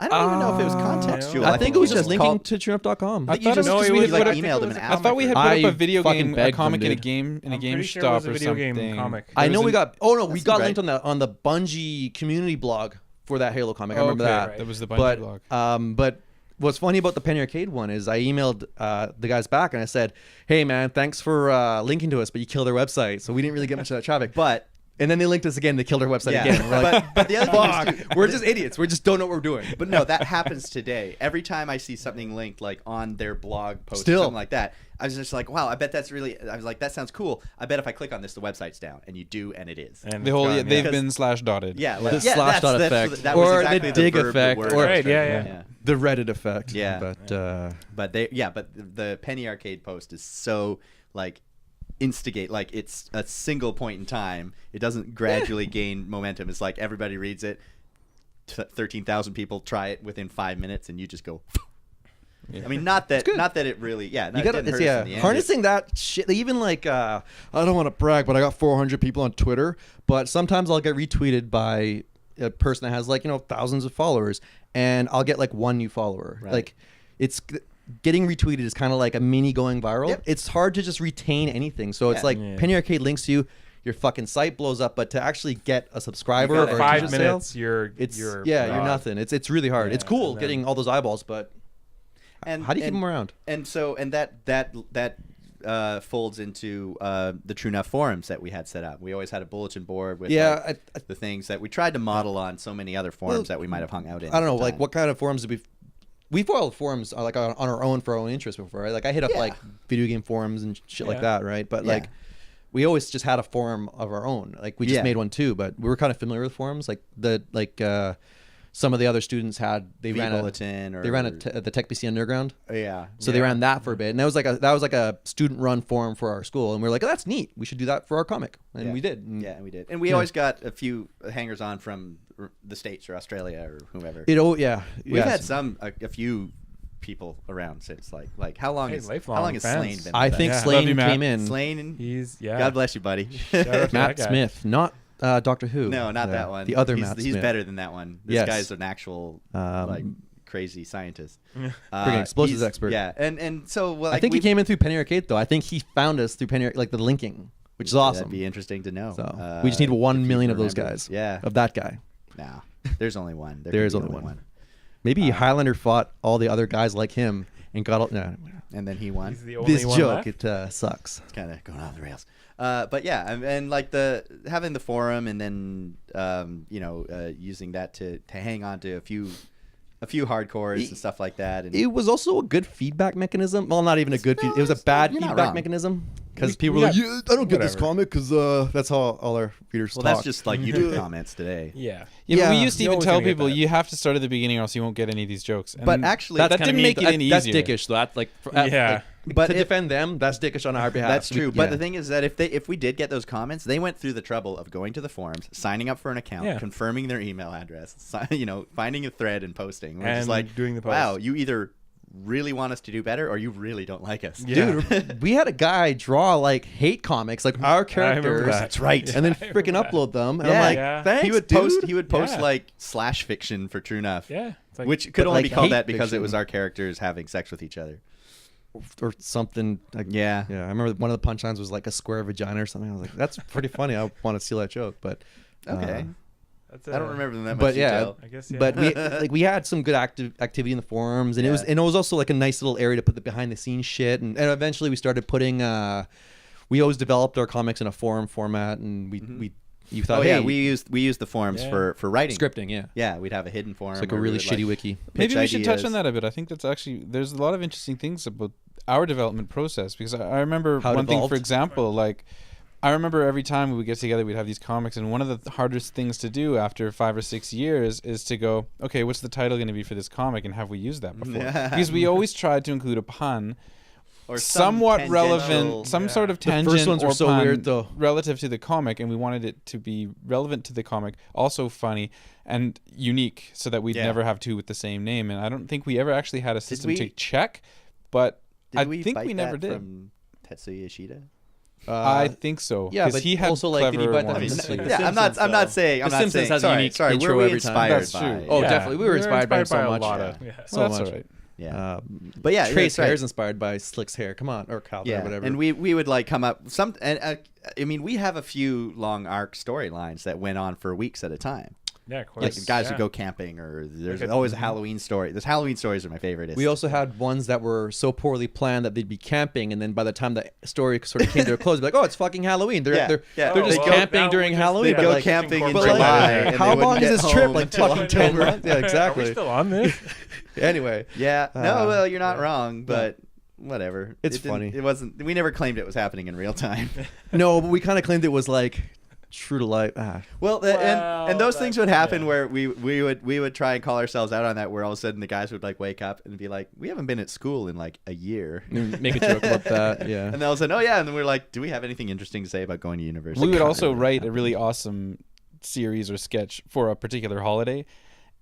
I don't even know if it was contextual. I think it was you just linking called- to TrueNuff.com. I think thought you it just was we just like we emailed them an I thought we had put I up a video fucking game, a begged them, comic in a dude. game I'm pretty sure it GameStop was a or video something. game comic. I There know was we an- got. Oh no, we That's got right. linked on the Bungie community blog for that Halo comic. I remember Okay, that. That was the Bungie But blog. but what's funny about the Penny Arcade one is I emailed the guys back and I said, "Hey man, thanks for linking to us, but you killed our website, so we didn't really get much of that traffic." But And then they linked us again. They killed our website yeah, again. We're like, but the other thing is fuck, we're just idiots. We just don't know what we're doing. But no, that happens today. Every time I see something linked like on their blog post Still. or something like that, I was just like, wow, I bet that's really. I was like, that sounds cool. I bet if I click on this, the website's down, and you do, and it is. And The whole it's gone, they've yeah. been slash dotted. Yeah, The like, yeah, slash dot that's- effect. that was Or exactly the dig verb, the effect. word Or- Right, I was yeah, trying- yeah. The Reddit effect. Yeah. But but the Penny Arcade post is so like instigate, like it's a single point in time. It doesn't gradually gain momentum. It's like everybody reads it, 13,000 people try it within 5 minutes, and you just go. Yeah. I mean, not that it really. Yeah, you gotta, harnessing that shit. Even like, I don't want to brag, but I got 400 people on Twitter. But sometimes I'll get retweeted by a person that has like thousands of followers, and I'll get like one new follower. Right. Like, it's getting retweeted is kind of like a mini going viral. Yep. It's hard to just retain anything. So it's like Yeah. Penny Arcade links to you, your fucking site blows up, but to actually get a subscriber You or gotta- a 5 t-shirt minutes, sale, you're it's you're you're gone. nothing. It's really hard. Yeah, It's cool and then- getting all those eyeballs, but And how do you keep them around? And so, and that folds into the TrueNuff forums that we had set up. We always had a bulletin board with Yeah, the things that we tried to model on so many other forums that we might have hung out in. I don't know, at the like time. what kind of forums did we followed forums like on our own for our own interest before, right? Like I hit up Yeah. like video game forums and shit like Yeah. that, right? But Yeah. like we always just had a forum of our own. Like we just Yeah. made one too, but we were kind of familiar with forums. Like some of the other students had they ran bulletin or they ran the Tech BC Underground. yeah. So they ran that for a bit, and that was like a student run forum for our school, and we were like, oh, that's neat. We should do that for our comic, and Yeah. we did. And Yeah, we did, and we always got a few hangers on from the States or Australia or whomever. We've had a few people around since like how long Hey, is lifelong Slane fans. been? I with think us? Yeah. Love you, Slane Matt. came in. Slane. He's God bless you, buddy. Shout out to Matt that guy. Smith, not Doctor Who. No, not that one. The other he's, Matt He's Smith. better than that one. This Yes. guy's an actual like crazy scientist. Friggin' explosives he's- expert. Yeah, and so well, I think he came in through Penny Arcade though. I think he found us through Penny, like the linking, which is awesome. That'd be interesting to know. So we just need if 1 you million of those remember. guys. Yeah. Of that guy. No, there's only one. There can is be only one. Maybe Highlander fought all the other guys like him and got all. No, and then he won. He's the only this one joke left? it sucks. It's kind of going off the rails. But yeah, and like having the forum and then using that to hang on to a few hardcores and stuff like that. And It was also a good feedback mechanism. Well, not even a good. It was a bad you're not feedback wrong. mechanism because We people were like, got- "Yeah, I don't get this whatever. comic because that's how all our readers well, talk." that's just like YouTube comments today. Yeah. Yeah, but we Yeah. used to You're even always tell gonna get people that. you have to start at the beginning or else you won't get any of these jokes. And But actually, that that's didn't make it any That's easier. dickish. That's like Yeah. But to if- defend them, that's dickish on our behalf. That's true. We- But yeah. the thing is that if we did get those comments, they went through the trouble of going to the forums, signing up for an account, Yeah. confirming their email address, finding a thread and posting. We're And just like, doing the post. wow, you either really want us to do better or you really don't like us. Yeah. Dude, we had a guy draw like hate comics, like our remember characters. that. That's right. And then I freaking remember upload them. And Yeah. I'm like, Yeah. thanks, he would dude. post Yeah. like slash fiction for TrueNuff. Yeah. It's like, Which could but only like be called hate that because it fiction. was our characters having sex with each other. Or something. Like, Yeah. Yeah, I remember one of the punchlines was like a square vagina or something. I was like, that's pretty funny. I want to steal that joke, but Okay. that's I don't remember them that much but yeah, detail. I guess, yeah. but we had some good activity in the forums, and Yeah. it was also like a nice little area to put the behind the scenes shit, and eventually we started putting. We always developed our comics in a forum format, and you thought, Oh hey, yeah, we used the forums Yeah. for writing. scripting, yeah. Yeah, we'd have a hidden forum. It's like a where we really would, shitty like, wiki. Maybe pitch we should touch ideas. on that a bit. I think that's actually there's a lot of interesting things about our development process because I remember How it one thing, evolved. for example, like I remember every time we would get together, we'd have these comics, and one of the hardest things to do after 5 or 6 years is to go, okay, what's the title going to be for this comic, and have we used that before? Because we always tried to include a pun. Or some Somewhat tangential- relevant, some sort of The tangent first ones or are so pun weird, though. relative to the comic, and we wanted it to be relevant to the comic, also funny and unique, so that we'd Yeah. never have two with the same name. And I don't think we ever actually had a system we- to check, but Did I we think bite we never that did. from Tetsuya Ishida? I think so. Yeah, 'cause but he had also, like, did he clever buy that from ones the- like, too. The Yeah, I'm not. Simpsons, I'm not though. saying. I'm The not Simpsons saying. has a Sorry, unique sorry. intro Were we every time. inspired That's by? true. Oh, Yeah. definitely. We were inspired by him so a much. lot yeah. of, So That's much. right. Yeah. But yeah, Trace that's right. hair is inspired by Slick's hair. Come on, or Cal, Yeah, or whatever. and we would like come up some. And I mean, we have a few long arc storylines that went on for weeks at a time. Yeah, of course. Like guys yeah. would go camping, or there's Like always a Halloween story. Those Halloween stories are my favorite. We also had ones that were so poorly planned that they'd be camping, and then by the time the story sort of came to a close, they'd be like, "Oh, it's fucking Halloween." They're Yeah, they're, yeah. they're Oh, just well, camping that during would just- Halloween. yeah, But go like, camping in but July, like, and how they long wouldn't is get this trip? home Like until fucking 10 October. months? Yeah, Are we exactly. still on this? Anyway, Yeah. No, well, you're not wrong, but whatever. It's It didn't- funny. It wasn't. We never claimed it was happening in real time. no, but we kind of claimed it was like true to life. Well, Well, and those things would happen yeah. where we would try and call ourselves out on that, where all of a sudden the guys would like wake up and be like, "We haven't been at school in like a year." Make a joke about that. Yeah. And then all of a sudden, oh yeah, and then we're like, "Do we have anything interesting to say about going to university?" We would God, also that write a happened. really awesome series or sketch for a particular holiday,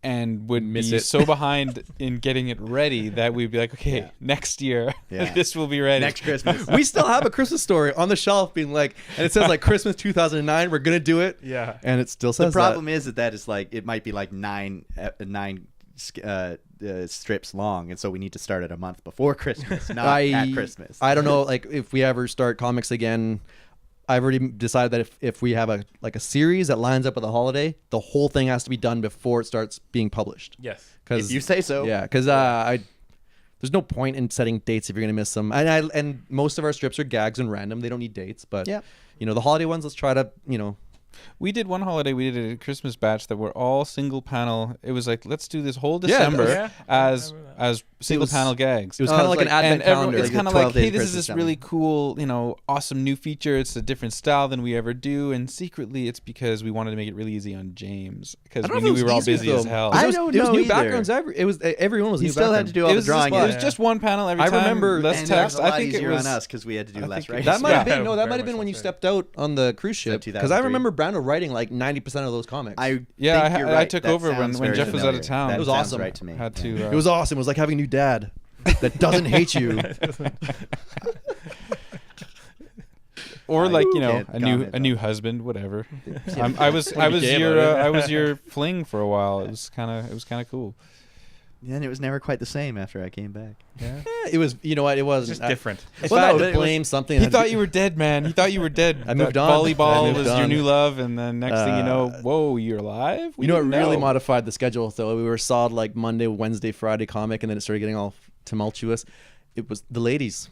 and would Miss be it. so behind in getting it ready that we'd be like, okay, Yeah. next year Yeah. this will be ready. next Christmas. We still have a Christmas story on the shelf, being like, and it says like Christmas 2009. We're gonna do it. Yeah. And it still says The problem is that is like it might be like nine strips long, and so we need to start it a month before Christmas, not at Christmas. I don't know, like if we ever start comics again. I've already decided that if we have a series that lines up with a holiday, the whole thing has to be done before it starts being published. Yes. If you say so. Yeah, because there's no point in setting dates if you're gonna miss them. And most of our strips are gags and random; they don't need dates. But Yeah. the holiday ones, let's try to We did one holiday. We did a Christmas batch that were all single panel. It was like, let's do this whole December Yeah. as single was- panel gags. It was kind of like an advent calendar. It's like kind of 12 like, hey, days this is Christmas this really coming. cool, awesome new feature. It's a different style than we ever do, and secretly, it's because we wanted to make it really easy on James because I don't we know knew if we it were all was easy, busy as though. hell. I It was don't new know either. backgrounds. Everyone was You new still had backgrounds. to do all It the was drawing. It was Yeah. just one panel every I time. remember- less And text. it was a lot I think it easier was on us because we had to do I less think it- writing. That might have Yeah, been that very might have been much when you so. stepped out on the cruise ship, because I 2003. remember Brando writing like 90% of those comics. I Yeah, think I- you're I right. took That over when sounds very Jeff was out of familiar. town. That It was sounds awesome. right to me. had Yeah. to. It was awesome. It was like having a new dad that doesn't hate you. Or like can't a comment new on husband, whatever. Yeah. I was became your out of it. I was your fling for a while. It was kind of cool. And it was never quite the same after I came back. Yeah. It was, you know what? It was It's just different. If Well, I no, had but to it was- blame something, He thought you were dead, man. He thought you were dead. I moved That on. I Volleyball moved was your on. new love, and then next thing you know, whoa, you're alive. We You know what didn't really know. modified the schedule though? We were solid like Monday, Wednesday, Friday comic, and then it started getting all tumultuous. It was the ladies.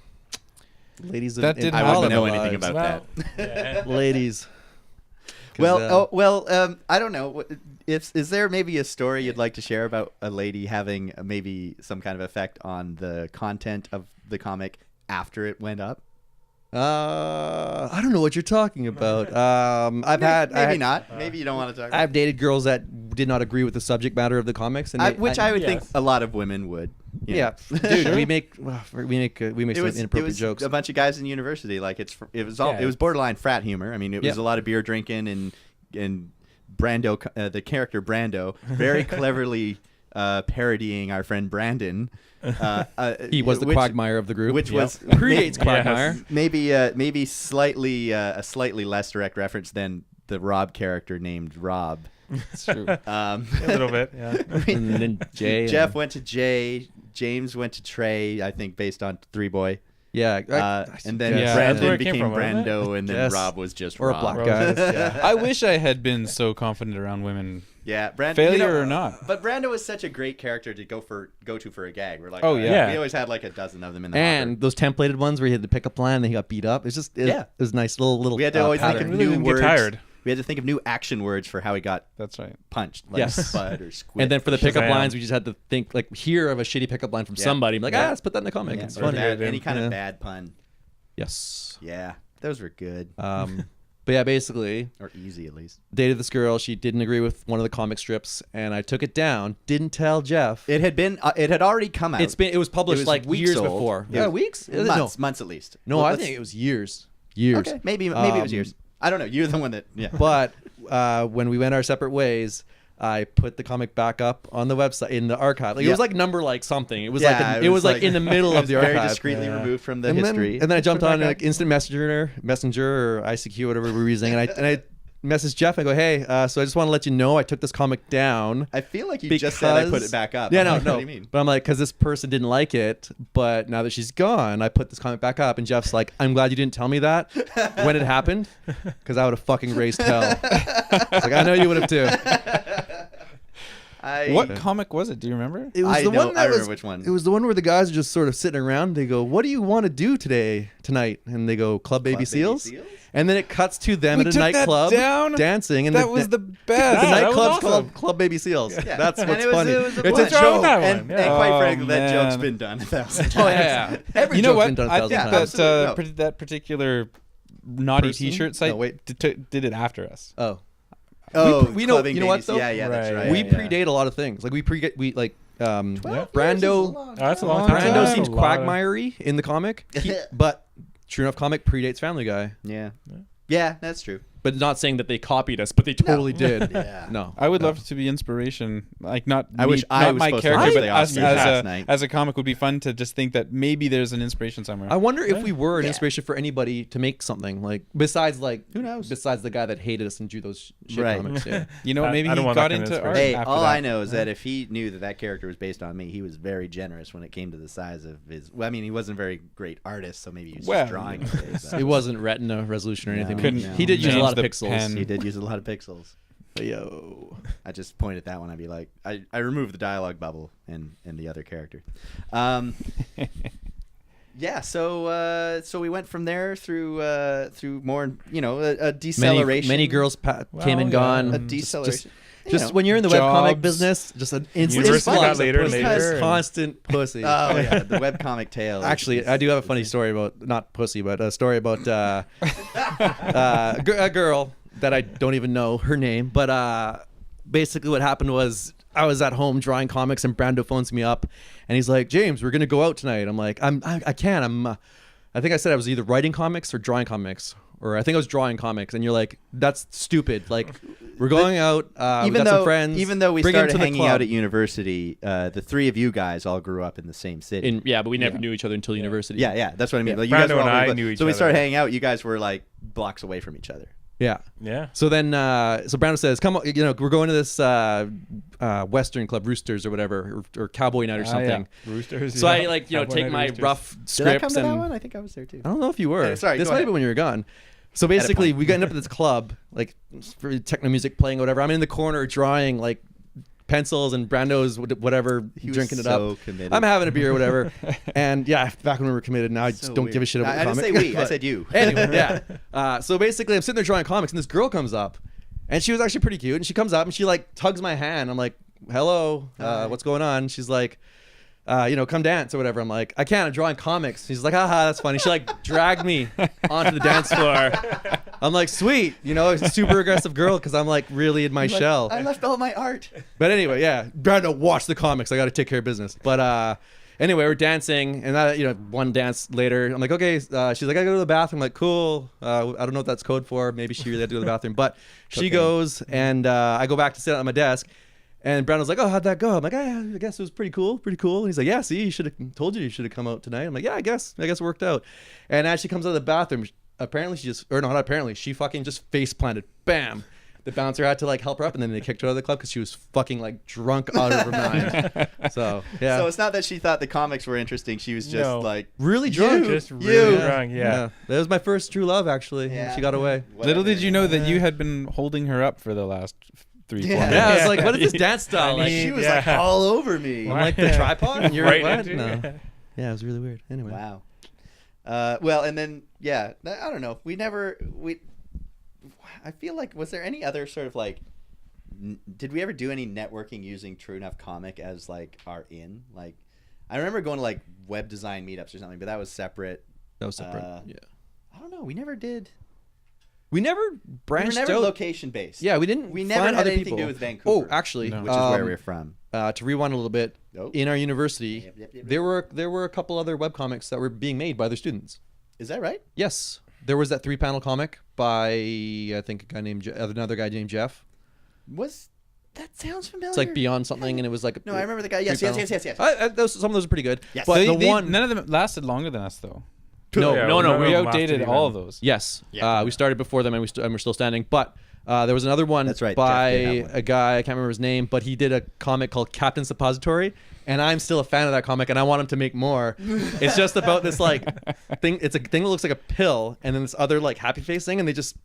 Ladies. That didn't I happen. wouldn't know Lives. anything about Well, that. yeah. ladies. 'Cause, Well, I don't know. Is there maybe a story you'd like to share about a lady having maybe some kind of effect on the content of the comic after it went up? I don't know what you're talking about. Maybe not. Maybe you don't want to talk. I've dated girls that did not agree with the subject matter of the comics, and Which I would think Yes. a lot of women would. you know. yeah, dude, we make some inappropriate it jokes. a bunch of guys in university. Like it was Yeah. it was borderline frat humor. I mean, it was Yeah. a lot of beer drinking and Brando, the character Brando, very cleverly parodying our friend Brandon. He was the which- Quagmire of the group, which was predates Quagmire. maybe slightly a slightly less direct reference than the Rob character named Rob. It's true. A little bit. Yeah. And then Jay. Jeff went to Jay. James went to Trey. I think based on Three Boy. Yeah, And then Yeah. That's where Brandon it came became from, wasn't it? Brando, and then Yes. Rob was just Or a Rob. black Rose. guy. Yeah. I wish I had been so confident around women. Yeah, Brando. Failure or not. But Brando was such a great character to go to for a gag. We're like, Oh, yeah. we always had like a dozen of them in the And hopper. those templated ones where he had the pickup line and then he got beat up. It's just it was nice little. We had to always think pattern. of Really new didn't get words. tired. We had to think of new action words for how he got That's right. punched, like Yes. spud or squid. And then for the pickup Shazam. lines, we just had to think hear of a shitty pickup line from Yeah. somebody. I'm like, Yeah. let's put that in the comic. yeah, It's or funny. any kind Yeah. of bad pun. Yes. Yeah, those were good But yeah, basically, or easy at least. dated this girl. She didn't agree with one of the comic strips, and I took it down. Didn't tell Jeff. It had already come out. It was published was like weeks years old. before. It Yeah, was weeks. months at least. No, Well, I let's- think it was years. Years. Okay, maybe it was Um, years. I don't know. You're the one that. Yeah. But when we went our separate ways, I put the comic back up on the website in the archive. Like it Yeah. was like number like something. It was Yeah, like it was like in the middle of the very archive. discreetly removed from the and history. Then I jumped Put it on back like up. instant messenger or ICQ, whatever we were using, and I messaged Jeff. I go, hey, so I just want to let you know I took this comic down. I feel like you just said I put it back up. Yeah, I'm no, like, no. What do you mean? But I'm like, because this person didn't like it, but now that she's gone, I put this comic back up. And Jeff's like, I'm glad you didn't tell me that when it happened, because I would have fucking raised hell. It's like, I know you would have too. What comic was it? Do you remember? It was I the know- one I that remember was. which one. It was the one where the guys are just sort of sitting around. They go, "What do you want to do tonight?" And they go, "Club Baby Baby Seals." Seals? And then it cuts to them We at a took that nightclub down? dancing, and That was the the best. Yeah, that was nightclub's awesome. called Club Baby Seals. Yeah. That's And what's it was- funny. it was a It's a bunch. What's wrong with joke. that one? And Yeah. quite Oh, frankly, that joke's man. been done 1,000 times. Oh yeah, every You know joke's what? been done I 1,000 think times. that Absolutely. that particular naughty Person? T-shirt site No, wait. did it after us. Oh, Oh, we know- clubbing you know what, babies. though? Yeah, yeah, that's Right, right. we yeah. predate a lot of things. Like we like Yeah. Brando. Oh, that's a long time. Brando That's seems a lot of- quagmirery in the comic, but True Enough comic predates Family Guy. Yeah. Yeah, that's true. But not saying that they copied us, but they totally did. Yeah. No, I would love to be inspiration, like not I me, wish I not was my supposed to character, watch but the us Oscars last as night. a comic would be fun to just think that maybe there's an inspiration somewhere. I wonder if we were an Yeah. inspiration for anybody to make something like besides like Who knows? Besides the guy that hated us and drew those shit Right. comics. Yeah. You know, I- maybe I he don't want got that kind of into art. inspiration. Hey, after all that. I know is that if he knew that that character was based on me, he was very generous when it came to the size of his. Well, I mean, he wasn't a very great artist, so maybe he was Well, just drawing. it, but It wasn't retina resolution or anything. No, Couldn't no. He did use a change lot of the pixels. pen. He did use a lot of pixels. Yo. I just point at that one. I'd be like, I removed the dialogue bubble and the other character. Yeah, so we went from there through more, a deceleration. Many girls came and yeah. gone. A Just- deceleration. Just when you're in the webcomic Jobs. business, just an instant University got influx of later and pussy. later, and- Constant pussy. Oh yeah, the webcomic tale. Actually, I do have a funny story about not pussy, but a story about a girl that I don't even know her name. But basically, what happened was I was at home drawing comics, and Brando phones me up, and he's like, "James, we're gonna go out tonight." I'm like, I can't. I think I said I was either writing comics or drawing comics, or I think I was drawing comics, and you're like, "That's stupid." Like, we're going out. We got some friends. even though we Bring 'em started to the hanging club. out at university, the three of you guys all grew up in the same city. Yeah, but we never knew each other until university. Yeah, that's what I mean. Yeah, Like, you guys Brando were all and I really- knew each So we other. started hanging out. You guys were like blocks away from each other. Yeah. Yeah. So then, so Brando says, "Come on, we're going to this Western club, Roosters or whatever, or Cowboy Night or something." Roosters. So yeah. I Cowboy take Night my Roosters. rough Did I come scripts to that and one? I think I was there too. I don't know if you were. Sorry, this go might ahead. be when you were gone. So basically, we got up at this club, like for techno music playing, whatever. I'm in the corner drawing like pencils and Brando's whatever, He was drinking it so up. committed. I'm having a beer or whatever. And yeah, back when we were committed, now I just So don't weird. give a shit about I the didn't comic. say we. I But said you. Anyway, yeah. So basically, I'm sitting there drawing comics, and this girl comes up, and she was actually pretty cute. And she comes up and she like tugs my hand. I'm like, "Hello, what's going on?" She's like, "Come dance or whatever." I'm like, "I can't. I'm drawing comics." She's like, "Haha, that's funny." She like dragged me onto the dance floor. I'm like, "Sweet," super aggressive girl because I'm like really in my Like, shell. I left all my art. But anyway, yeah, Brando, watch the comics. I got to take care of business. But anyway, we're dancing, and one dance later, I'm like, okay. She's like, I gotta go to the bathroom. I'm like, cool. I don't know what that's code for. Maybe she really had to go to the bathroom, but she goes, and I go back to sit at my desk. And Brandon's like, "Oh, how'd that go?" I'm like, I guess it was pretty cool. And he's like, "Yeah, see, you should have told you should have come out tonight." I'm like, "Yeah, I guess it worked out." And as she comes out of the bathroom, apparently she fucking just face planted. Bam. The bouncer had to like help her up, and then they kicked her out of the club because she was fucking like drunk out of her mind. So yeah, So it's not that she thought the comics were interesting. She was just No. like really drunk. Just really drunk. Yeah. Yeah. That was my first true love, actually. Yeah. She got away. Little did you know that you had been holding her up for the last 3-4 Yeah. months. Yeah, I was like, what is this dance style? I Like, mean, She was Yeah. like all over me. I'm like the tripod, and you're Right what? into No. it. Yeah, it was really weird. Anyway. Wow. Well, and then I don't know. I feel like, was there any other sort of like, did we ever do any networking using True Enough Comic as like our in? Like, I remember going to like web design meetups or something, but that was separate. That was separate. Yeah. I don't know. We never did. We never We were branched never out. location based. Yeah, we didn't. We never find had other anything people. to do with Vancouver. Oh, actually, No. Which is where we're from. to rewind a little bit, Oh. in our university, Yep. there were a couple other webcomics that were being made by their students. Is that right? Yes, there was that 3-panel comic by I think another guy named Jeff. Was That sounds familiar. It's like Beyond Something, and it was like No, I remember the guy. Yes. some of those are pretty good. Yes. But They- the one, none of them lasted longer than us though. no, Yeah, no, none no, of we We them lasted outdated even. all of those. yes, Yeah. we started before them, and we're still standing. But there was another one That's right, by Jeff did have one. a guy, I can't remember his name, but he did a comic called Captain Suppository, and I'm still a fan of that comic, and I want him to make more. It's just about this like thing. It's a thing that looks like a pill, and then this other like happy face thing, and they just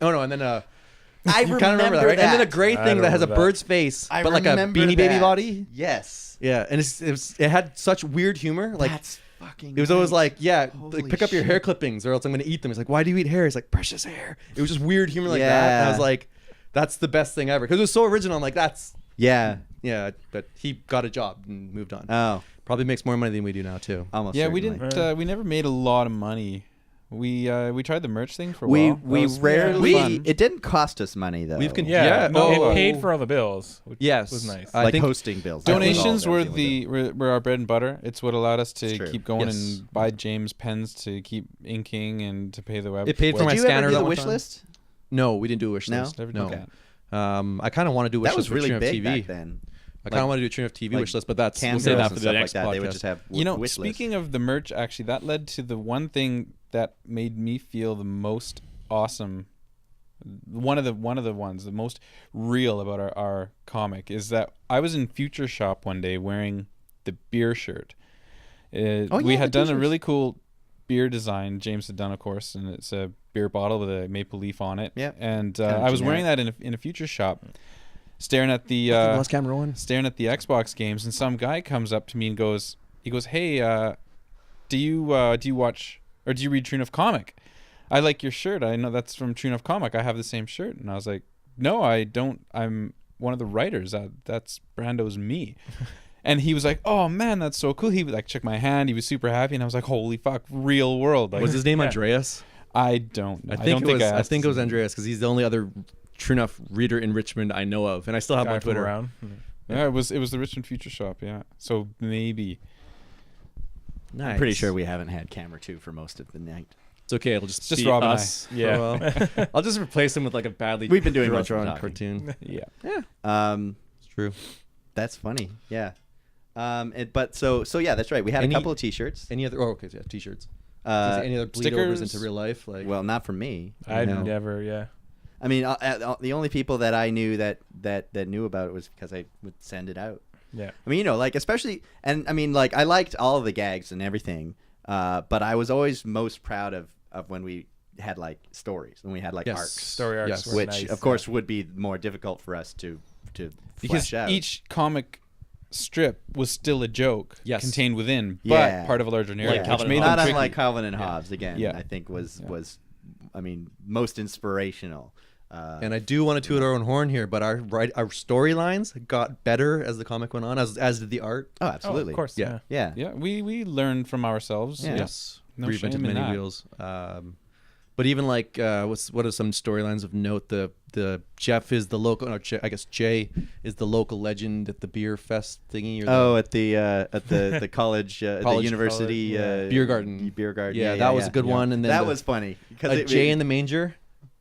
and then I you kinda remember that, right? that. And then a gray I thing don't that has a remember that. bird's face, I but like a remember beanie baby that. body. Yes. Yeah, and it had such weird humor. Like That's fucking. it was always right. like, Holy like pick up your hair shit. clippings or else I'm gonna eat them. He's like, why do you eat hair? He's like, precious hair. It was just weird humor like that. And I Yeah. was like, that's the best thing ever because it was so original. I'm like, that's Yeah. yeah. But he got a job and moved on. Oh, Probably makes more money than we do now too. almost. Yeah, we certainly. didn't. We never made a lot of money. We tried the merch thing for a We while. That we was rarely. fun. It didn't cost us money though. We've con- Yeah, Yeah, no, oh. it paid for all the bills, which Yes. was nice. I like think hosting bills. That was all Donations that were we did. were our bread and butter. It's what allowed us It's to true. keep going Yes. and buy James pens to keep inking and to pay the web. It paid for Did my you scanner ever do that the one wish time. list? No, we didn't do a wish No? list. Never No. did that. I kind of want to do a wish That list was really for big TrueNuff.tv. back then. I kind of want to do a TrueNuff.tv like wish list, but that's Cam we'll say girls that and for the stuff next like that. podcast. They would just have You know, wish lists. speaking of the merch, actually, that led to the one thing that made me feel the most awesome. One of the ones, the most real about our comic is that I was in Future Shop one day wearing the beer shirt. We yeah, had the done a t-shirts. really cool beer design. James had done, of course, and it's a beer bottle with a maple leaf on it. Yeah. And Kind of I was wearing generic. that in a Future Shop, staring at the Lost camera one. staring at the Xbox games, and some guy comes up to me and goes, "Hey, do you watch or do you read TrueNuff comic? I like your shirt. I know that's from TrueNuff comic. I have the same shirt." And I was like, "No, I don't. I'm one of the writers. That's Brando's me." And he was like, "Oh man, that's so cool." He like shook my hand. He was super happy, and I was like, "Holy fuck, real world!" Like, Was his name Yeah. Andreas? I don't. I don't think it was. I asked think it was his name. Andreas because he's the only other TrueNuff reader in Richmond I know of, and I still have him Guy on from Twitter. around. Yeah, it was the Richmond Future Shop. Yeah, so maybe. Nice. I'm pretty sure we haven't had camera 2 for most of the night. It's okay. It'll just Just be Rob and I. us. for a Yeah. while. I'll just replace him with like a badly. We've been doing most of the drawn talking. cartoon. Yeah. It's true. That's funny. Yeah. But so yeah, that's right. We had Any- a couple of T-shirts. Any other? Oh, okay. Yeah, t-shirts. Any other bleed stickers? overs into real life? Like, Well, not from me. I No. never, yeah. I mean, the only people that I knew that knew about it was because I would send it out. Yeah. I mean, like especially, and I mean, like I liked all of the gags and everything, but I was always most proud of when we had like stories, when we had like Yes. arcs, Story arcs Yes. were which nice, of course would be more difficult for us to Because flesh out. each comic strip was still a joke Yes. contained within, Yeah. but part of a larger narrative, Calvin which made and not them tricky. unlike Calvin and Hobbes again. Yeah. I think was Yeah. was, I mean, most inspirational. and I do want to toot our own horn here, but our storylines got better as the comic went on, as did the art. Oh, Oh, absolutely. of course. Yeah. Yeah. Yeah. Yeah, we learned from ourselves. Yeah. Yes, No reinvented shame in many that. wheels. But even like, what are some storylines of note? The Jeff is the local. Or I guess Jay is the local legend at the beer fest thingy. Or the, Oh, at the college, the College, university college, yeah. Beer garden. beer garden. Yeah, that was a good one. And then that the- was funny because a Jay in the manger.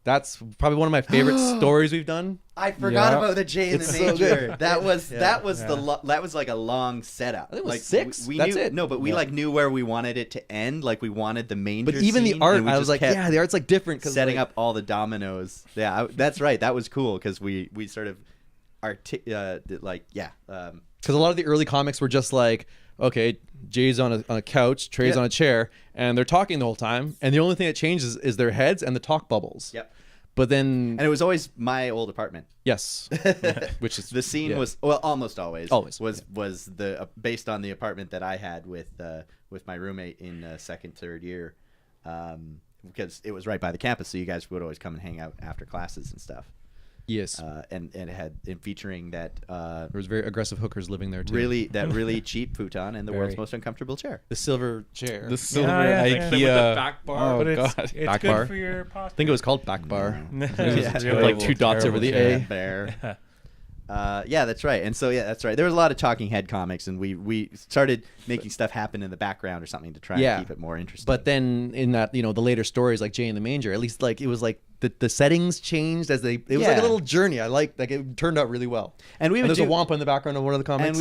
That's probably one of my favorite stories we've done. I forgot Yeah. about the Jay in It's the so manger. good. That was Yeah. that was Yeah. that was like a long setup. I think it was like 6. We That's knew, it. No, but we Yeah. like knew where we wanted it to end. Like we wanted the manger. But even the scene, art, and we I was just like, kept yeah, the art's like different because setting up all the dominoes. Yeah, that's right. That was cool because we sort of like yeah. Because a lot of the early comics were just like, okay, Jay's on a couch, Trey's Yeah. on a chair, and they're talking the whole time, and the only thing that changes is their heads and the talk bubbles. Yep. But then, And it was always my old apartment. yes, which is The scene yeah. was almost always Always, was the based on the apartment that I had with my roommate in second, third year, because it was right by the campus, so you guys would always come and hang out after classes and stuff. yes, And it had featuring that there was very aggressive hookers living there too. really cheap futon and the world's Very. most uncomfortable chair. the silver chair. The silver yeah, yeah. IKEA With the back bar. Oh But it's god. it's Back good bar. for your posture. I think it was called back bar. No. It was Yeah. really Like 2 dots over the terrible A. chair. Bear. Yeah, that's right. And so, yeah, that's right. There was a lot of talking head comics, and we started making stuff happen in the background or something to try and keep it more interesting. But then in that, the later stories like Jay in the Manger, at least like it was like the settings changed as it was like a little journey. I like it turned out really well. And there's a Wampa in the background of one of the comics. And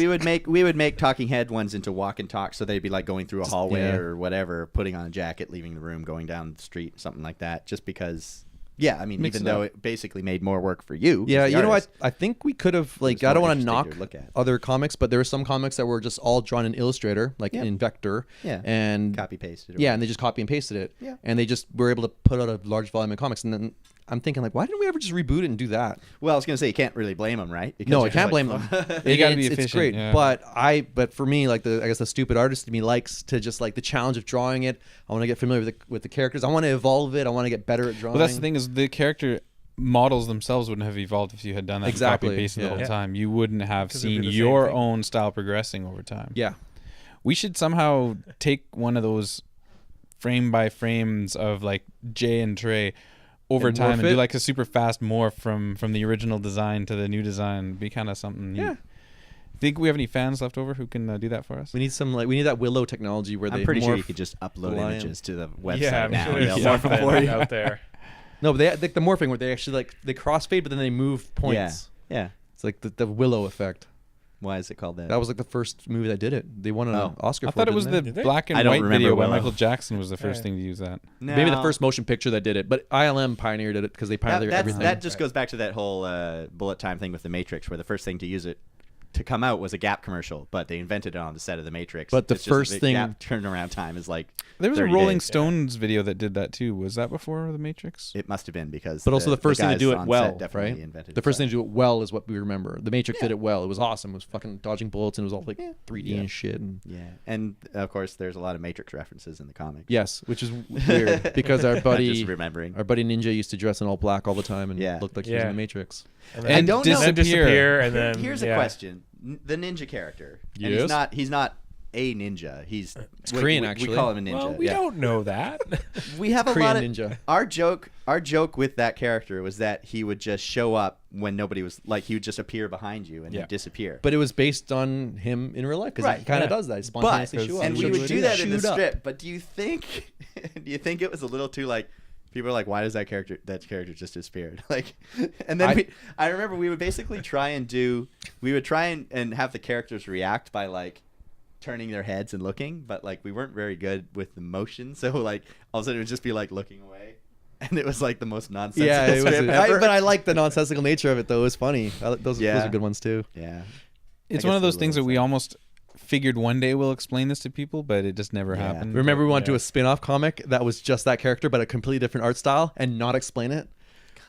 we would make talking head ones into walk and talk, so they'd be like going through a hallway or whatever, putting on a jacket, leaving the room, going down the street, something like that, just because. Yeah, I mean, even though it basically made more work for you. Yeah, you know what? I think we could have, like, I don't want to knock other comics, but there were some comics that were just all drawn in Illustrator, like in Vector. Yeah. And copy pasted. Yeah, and they just copy and pasted it. Yeah. And they just were able to put out a large volume of comics. And then I'm thinking, like, why didn't we ever just reboot it and do that? Well, I was going to say, you can't really blame them, right? No, I can't blame them. You got to be efficient. It's great. Yeah. But for me, like, I guess the stupid artist in me likes to just, like, the challenge of drawing it. I want to get familiar with the characters. I want to evolve it. I want to get better at drawing. Well, that's the thing is the character models themselves wouldn't have evolved if you had done that copy and pasted the whole time. You wouldn't have seen your own style progressing over time. Yeah. We should somehow take one of those frame by frames of like Jay and Trey over time and do like a super fast morph from the original design to the new design. Be kind of something neat. Yeah. Think we have any fans left over who can do that for us? We need that Willow technology where I'm pretty sure you could just upload images to the website now. Sure there's something out there. No, but they like the morphing where they actually like they crossfade, but then they move points. Yeah. It's like the Willow effect. Why is it called that? That was like the first movie that did it. They won an Oscar for it. I thought it was the black and white video by Michael Jackson was the first thing to use that. No. Maybe the first motion picture that did it, but ILM pioneered it because they pioneered everything. That just goes back to that whole bullet time thing with the Matrix, where the first thing to use it to come out was a Gap commercial, but they invented it on the set of the Matrix. But the first thing Gap turnaround time is like there was a Rolling Stones video that did that too. Was that before the Matrix? It must have been because. But also the first thing to do it well, right? Invented the first thing to do it well is what we remember. The Matrix did it well. It was awesome. It was fucking dodging bullets and it was all like 3D and shit. And and of course there's a lot of Matrix references in the comics. Yes, which is weird because our buddy just remembering our buddy Ninja used to dress in all black all the time and looked like he was in the Matrix. And don't disappear and then here's a question. The ninja character. Yes. And he's not a ninja. He's Korean, we actually. call him a ninja. Well, we don't know that. We have a Korean lot of ninja. Our joke with that character was that he would just show up when nobody was like he would just appear behind you and he'd disappear. But it was based on him in real life because he kind of does that. He spontaneously show up. And we would do that in the strip. But do you think it was a little too like people are like, why does that character just disappeared? Like, and then I remember we would basically try and have the characters react by like turning their heads and looking, but like we weren't very good with the motion, so like all of a sudden it would just be like looking away, and it was like the most nonsensical strip ever. But I like the nonsensical nature of it though. It was funny. Those are good ones too. Yeah, it's one of those things that we almost figured one day we'll explain this to people, but it just never happened. Remember we wanted to do a spin-off comic that was just that character but a completely different art style and not explain it.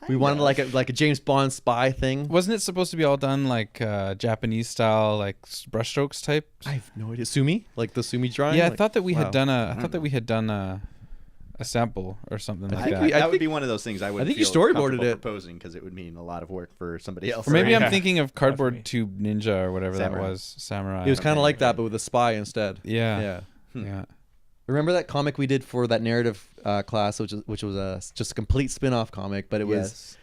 We wanted like a James Bond spy thing. Wasn't it supposed to be all done like Japanese style, like brushstrokes type? I have no idea. Sumi, like the Sumi drawing. Yeah, I thought that we had done a sample or something like that. That would be one of those things I would. I think you storyboarded it, proposing because it would mean a lot of work for somebody else. Or maybe I'm thinking of Cardboard Tube Ninja or whatever that was. Samurai. It was kind of like that, but with a spy instead. Yeah. Remember that comic we did for that narrative class, which was just a complete spin-off comic, but it was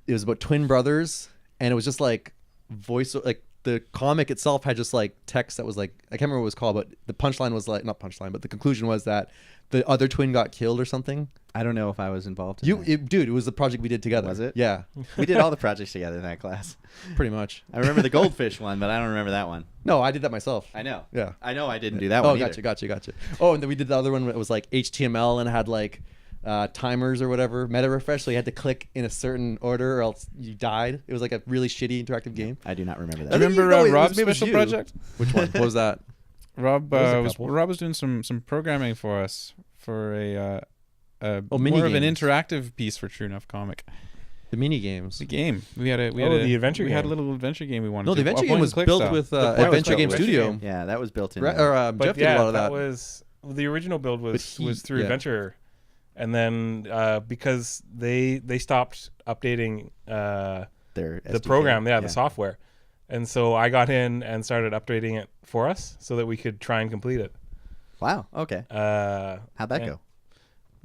about twin brothers, and it was just like voice, like the comic itself had just like text that was like I can't remember what it was called, but the punchline was like not punchline, but the conclusion was that the other twin got killed or something. I don't know if I was involved. Dude, it was the project we did together. Was it? Yeah, we did all the projects together in that class. Pretty much. I remember the goldfish one, but I don't remember that one. No, I did that myself. I know. Yeah, I know. I didn't do that one. Oh, gotcha. Oh, and then we did the other one. It was like HTML and it had like timers or whatever, meta refresh, so you had to click in a certain order or else you died. It was like a really shitty interactive game. I do not remember that. Do you remember Rob's special project? Which one? What was that? Rob was doing some programming for us for a more of an interactive piece for TrueNuff comic. The mini games. The game. We had the adventure game. We had a little adventure game we wanted. No, the adventure game was built with Adventure Game Studio. Yeah, that was built in. Jeff did a lot of that. Was the original build was through Adventure, and then because they stopped updating the program, the software, and so I got in and started updating it for us so that we could try and complete it. Wow. Okay. How'd that go?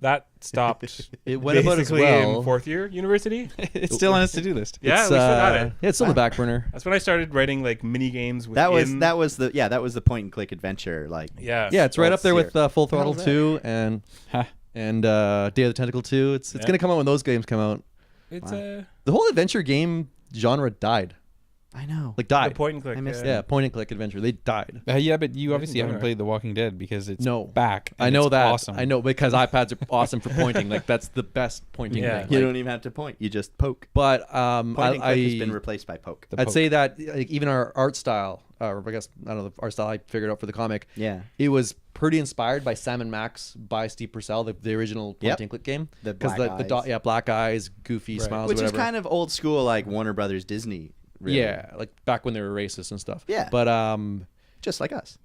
That stopped. It went about as basically well. in fourth year university. It's still on his to-do list. Yeah, we still got it. Yeah, it's on the back burner. That's when I started writing like mini games. That was the point and click adventure. Like Yeah. Yeah, it's right up there with Full What the hell Throttle is that? 2 and Day of the Tentacle 2. It's gonna come out when those games come out. It's The whole adventure game genre died. I know. Like the died. point and click. I missed Yeah, point and click adventure. They died. Yeah, but you obviously go haven't there. played The Walking Dead because it's No. back. I and know it's that. Awesome. I know because iPads are awesome for pointing. Like that's the best pointing Yeah. thing. You Like, don't even have to point. You just poke. but Point and click has been I replaced by poke. The I'd poke. say that like, even our art style, or I guess I don't know the art style I figured out for the comic. Yeah. It was pretty inspired by Sam & Max by Steve Purcell, the original point Yep. and click game. The Because black eyes. black eyes, goofy Right. smiles, Which whatever. is kind of old school, like Warner Brothers Disney. Really. Yeah, like back when they were racist and stuff. Yeah. But Just like us.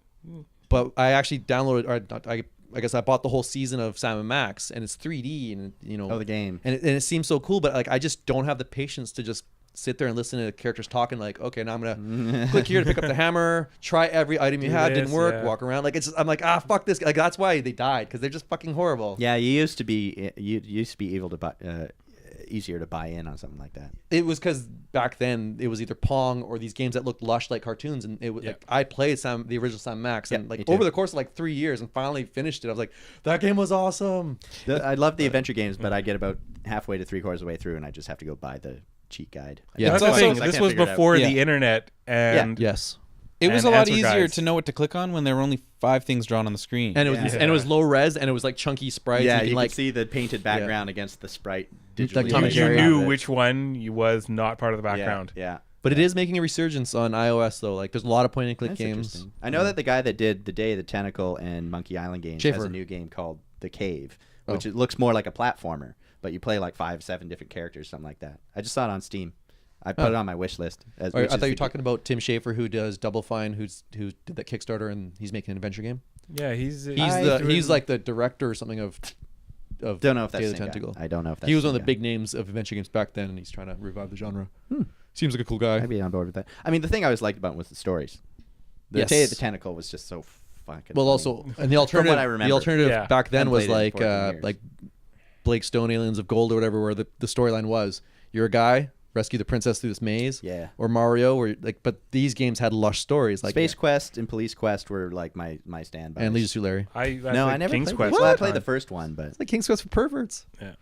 I actually downloaded, or not, I guess I bought the whole season of Sam & Max, and it's 3D, and you know, Oh, the game. and it seems so cool. But like, I just don't have the patience to just sit there and listen to the characters talking. Like, okay, now I'm gonna click here to pick up the hammer, try every item you Do had, this, didn't work, yeah. walk around. Like, I'm like, fuck this. Like, that's why they died, because they're just fucking horrible. Yeah, you used to be able to buy easier to buy in on something like that. It was because back then it was either Pong or these games that looked lush like cartoons, and it was like I played the original Sam Max, and Yeah, like me too. over the course of like 3 years, and finally finished it. I was like, that game was awesome. I love the adventure games, but I get about halfway to 3/4 of the way through, and I just have to go buy the cheat guide. Yeah. That's It's the also- thing. I This can't was figure it out. before Yeah. the internet, and Yes, It was a and lot answer easier guides. to know what to click on when there were only 5 things drawn on the screen. and it was Yeah. and it was low res, and it was like chunky sprites. Yeah, and you like can see the painted background against the sprite digitally. Like Tom and you Jerry. knew which one was not part of the background. Yeah. But it is making a resurgence on iOS though. Like there's a lot of point and click That's games. interesting. I know that the guy that did the Day of the Tentacle and Monkey Island games has Schaefer. a new game called The Cave, Oh. which it looks more like a platformer, but you play like 5-7 different characters, something like that. I just saw it on Steam. I put it on my wish list. I thought you were talking about Tim Schafer, who does Double Fine, who did that Kickstarter, and he's making an adventure game. Yeah, he's He's like the director or something of Don't know if that's Day the of the same guy. Tentacle. I don't know if that's He was the one of same the guy. big names of adventure games back then, and he's trying to revive the genre. Seems like a cool guy. I'd be on board with that. I mean, the thing I always liked about it was the stories. The Yes. Day of the Tentacle was just so fucking Well, funny. also, and the alternative, I remember. the alternative Yeah. back then Haven't was played it in like 14 years. like Blake Stone, Aliens of Gold, or whatever, where the storyline was: you're a guy, rescue the princess through this maze. Yeah. Or Mario, or like, but these games had lush stories like Space Quest and Police Quest were like my standbys. and Leisure Suit Larry. I never King's played Quest. those. Well, I at the played the time. first one, but It's like King's Quest for perverts. Yeah.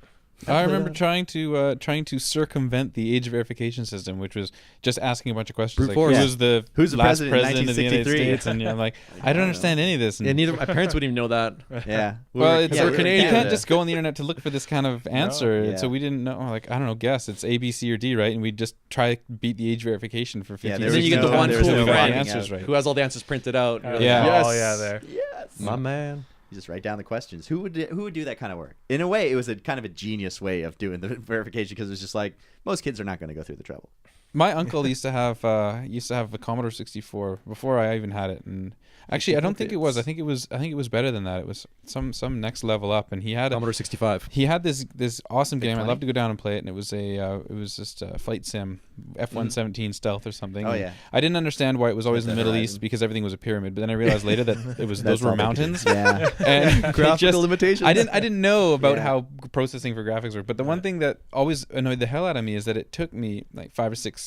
I remember trying to circumvent the age verification system, which was just asking a bunch of questions Brute like force. who's the last president in president of the United 1963? States, and I'm like, I don't understand any of this. And And neither my parents wouldn't even know that. yeah. well, it's, yeah, you we were in can't Canada. just go on the internet to look for this kind of answer. Yeah. So we didn't know. Like, I don't know, guess it's A, B, C, or D, right? And we just try to beat the age verification for 50 Yeah, years. there then was you get the no- one there was cool no friend blocking answers out. right. who has all the answers printed out. You're like, Yeah. Yes. Oh yeah, there. Yes. My man. You just write down the questions. Who would do that kind of work? In a way, it was a kind of a genius way of doing the verification because it was just like most kids are not going to go through the trouble. My uncle used to have a Commodore 64 before I even had it, and actually I don't think it was. I think it was better than that. It was some next level up, and he had Commodore 65. he had this awesome game. I'd 20? love to go down and play it, and it was just a flight sim, F-117 stealth or something. Oh, And yeah. I didn't understand why it was always in the That's Middle Horizon. East because everything was a pyramid. But then I realized later that it was That's those were all they did. mountains. Yeah. And it Graphical just- limitations. I didn't know about Yeah. how processing for graphics work. But the one thing that always annoyed the hell out of me is that it took me like 5 or 6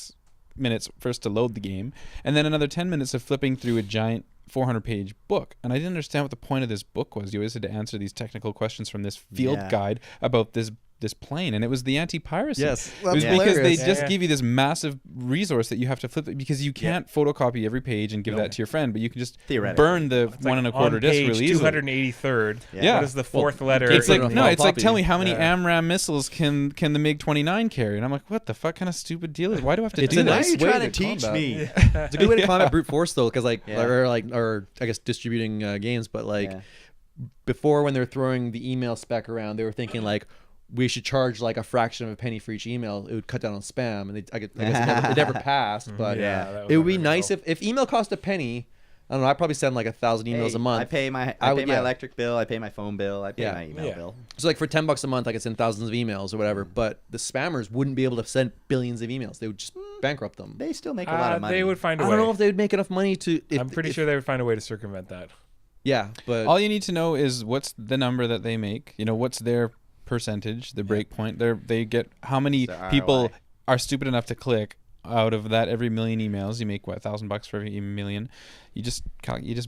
minutes first to load the game, and then another 10 minutes of flipping through a giant 400-page book. And I didn't understand what the point of this book was. You always had to answer these technical questions from this field Yeah. guide about this plane, and it was the anti-piracy. Yes. It was That's because they hilarious. just Yeah. give you this massive resource that you have to flip it because you can't photocopy every page and give that to your friend, but you can just Theoretically. burn the It's 1 like 1/4 on disc page really easily. 283rd. Yeah. What is the fourth letter? It's like Put it on no, file it's like copy. tell me how many Yeah. AMRAAM missiles can the MiG-29 carry, and I'm like, what the fuck kind of stupid deal is? Why do I have to It's do a this? nice Why are you way trying to to teach combat. me? It's a good way to combat brute force though, because Yeah. or I guess distributing games, but like Yeah. before when they're throwing the email spec around, they were thinking like we should charge like a fraction of a penny for each email. It would cut down on spam, and I guess it never passed. But Yeah. that was it would be unreal. nice if email cost a penny. I don't know. I probably send like 1,000 emails Hey, a month. I pay my I I would- pay my yeah. electric bill. I pay my phone bill. I pay Yeah. my email Yeah. bill. So like for $10 a month, I could send thousands of emails or whatever. Mm. But the spammers wouldn't be able to send billions of emails. They would just bankrupt them. They still make a lot of money. They would find a I way. don't know if they would make enough money to. I'm pretty sure they would find a way to circumvent that. Yeah, but all you need to know is what's the number that they make. You know, what's their percentage, the break point. They get how many people are stupid enough to click out of that every million emails. You make what, $1,000 for every million. You just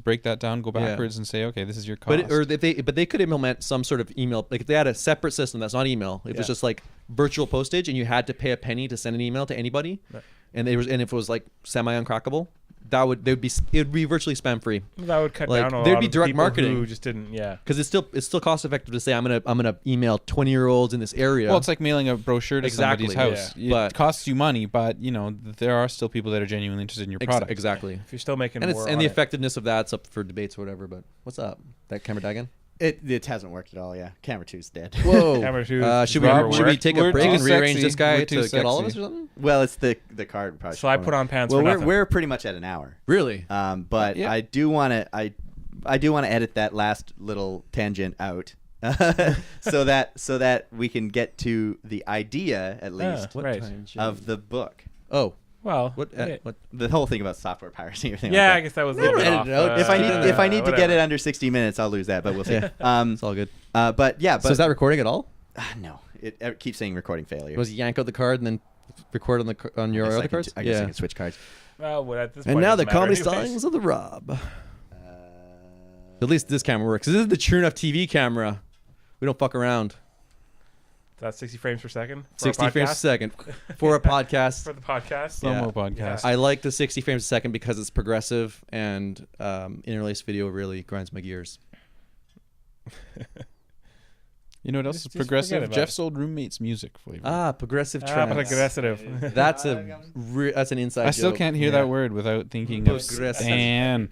break that down, go backwards, and say, okay, this is your cost. But they could implement some sort of email, like if they had a separate system that's not email. If it's just like virtual postage, and you had to pay a penny to send an email to anybody, and if it was like semi uncrackable, it would be virtually spam free. That would cut down a lot there'd be of direct people marketing who just didn't. Yeah, because it's still cost effective to say I'm gonna email 20-year-olds in this area. Well, it's like mailing a brochure to somebody's house. Yeah. It costs you money, but you know there are still people that are genuinely interested in your product. Exactly. If you're still making and more, the effectiveness of that's up for debates or whatever. But what's up? That camera die again? It hasn't worked at all. Yeah, camera 2's dead. Whoa. Camera 2 should we take a break and rearrange this guy to get all of us or something? Well, it's the card. Probably so I put on pants. Well, for nothing. we're pretty much at an hour. Really? But I do want to edit that last little tangent out, so that we can get to the idea at least of the book. Oh. Well, what the whole thing about software piracy? Everything. Yeah, like I guess that was a little bit off. If I need to get it under 60 minutes, I'll lose that. But we'll see. It's all good. But so is that recording at all? No, it keeps saying recording failure. Was yank out the card and then record on your other cards? I guess I can switch cards. Well, at this and point, now the comedy anyways. stylings of the Rob. At least this camera works. This is the TrueNuff.tv camera. We don't fuck around. That's 60 frames per second. 60 frames a second for a podcast. For the podcast. Slow-mo podcast. I like the 60 frames a second because it's progressive, and interlaced video really grinds my gears. You know what else is progressive? Jeff's old roommate's music flavor. Progressive trance. Progressive. That's an inside I still joke. can't hear that word without thinking of Stan.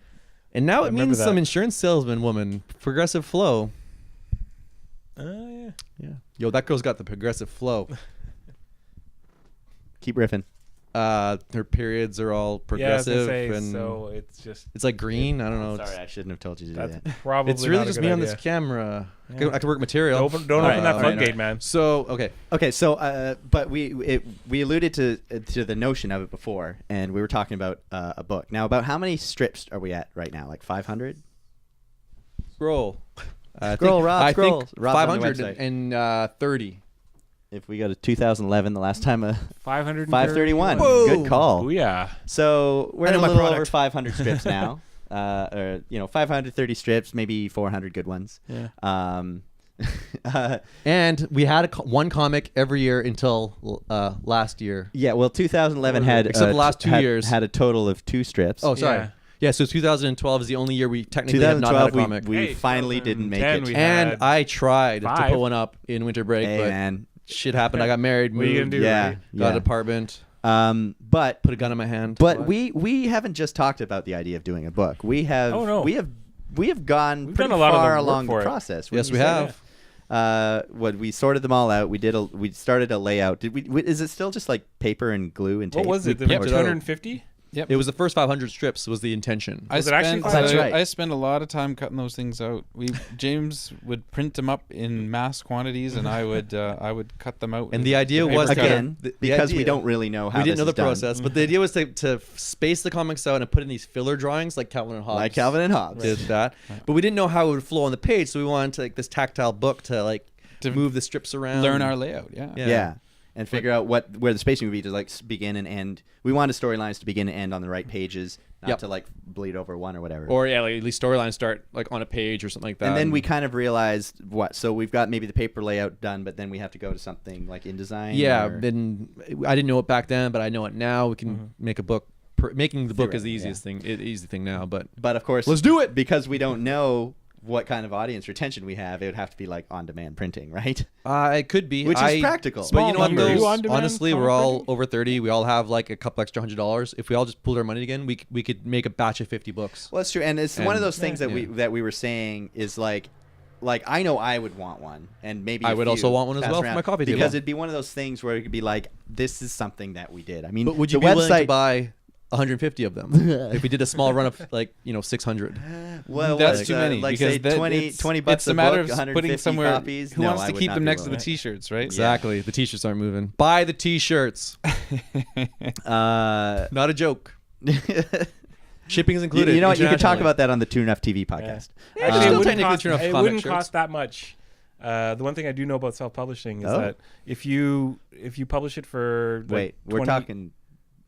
And now it means some insurance salesman woman. Progressive flow. Yeah. Yo, that girl's got the progressive flow. Keep riffing. Her periods are all progressive, and so it's like green. I don't know. Sorry, I shouldn't have told you to do that. Probably it's really not just a me good on idea. this camera. Yeah. I can work material. Don't open that floodgate, man. So okay. So but we alluded to the notion of it before, and we were talking about a book. Now, about how many strips are we at right now? Like 500? Scroll. Rob. I scroll. think Rob's on the website. 530. If we go to 2011, the last time 531. Whoa. Good call. Oh yeah. So we're at a my little product. over 500 strips now. 530 strips, maybe 400 good ones. Yeah. And we had one comic every year until last year. Yeah. Well, 2011 had except the last 2 years had a total of 2 strips. Oh, sorry. Yeah, so 2012 is the only year we technically have not had a comic. We finally didn't make it. And I tried to put one up in winter break, but man. Shit happened. I got married, moved, what are you gonna do? Yeah, got an apartment. But put a gun in my hand. But we haven't just talked about the idea of doing a book. We have. Oh, no. We have gone We've pretty done a lot of the far work along for the it. process. Yes, we have. We sorted them all out. We started a layout. Did we? Is it still just like paper and glue and tape? What was it? Yep. 250? Yep. It was the first 500 strips was the intention. Was it actually? That's right. I spent a lot of time cutting those things out. James would print them up in mass quantities, and I would cut them out. And the idea was again because we don't really know how we didn't know the done. process, but the idea was to space the comics out and put in these filler drawings like Calvin and Hobbes. Like Calvin and Hobbes did that, but we didn't know how it would flow on the page, so we wanted to, like this tactile book to move the strips around, learn our layout. Yeah. And figure out where the spacing would be to like begin and end. We wanted storylines to begin and end on the right pages, not to like bleed over one or whatever. Or like at least storylines start like on a page or something like that. And then we kind of realized so we've got maybe the paper layout done, but then we have to go to something like InDesign. Yeah, then I didn't know it back then, but I know it now. We can make a book. Making the book is the easiest thing. Easy thing now, but of course, let's do it because we don't know what kind of audience retention we have. It would have to be like on-demand printing, right? It could be, which is practical. But you know what? numbers. Though, honestly, we're all over 30. We all have like a couple extra $100. If we all just pooled our money again, we could make a batch of 50 books. Well, that's true, and it's one of those things that we were saying is like I know I would want one, and maybe I would also want one as well for my coffee table, because it'd be one of those things where it could be like, this is something that we did. I mean, but would you be willing to buy 150 of them if we did a small run of 600? Well, that's too many. Like because say 20 bucks. It's a matter book, of putting somewhere. Copies. Who wants to keep them next to the T-shirts, right? Exactly. The T-shirts aren't moving. Buy the T-shirts. Not a joke. Shipping is included. You know what? You can talk internationally. about that on the TrueNuff.tv podcast. Yeah, Actually, still it wouldn't, technically cost, TrueNuff it comic wouldn't shirts. cost that much. The one thing I do know about self-publishing is Oh. that if you publish it for like Wait, we're 20 talking.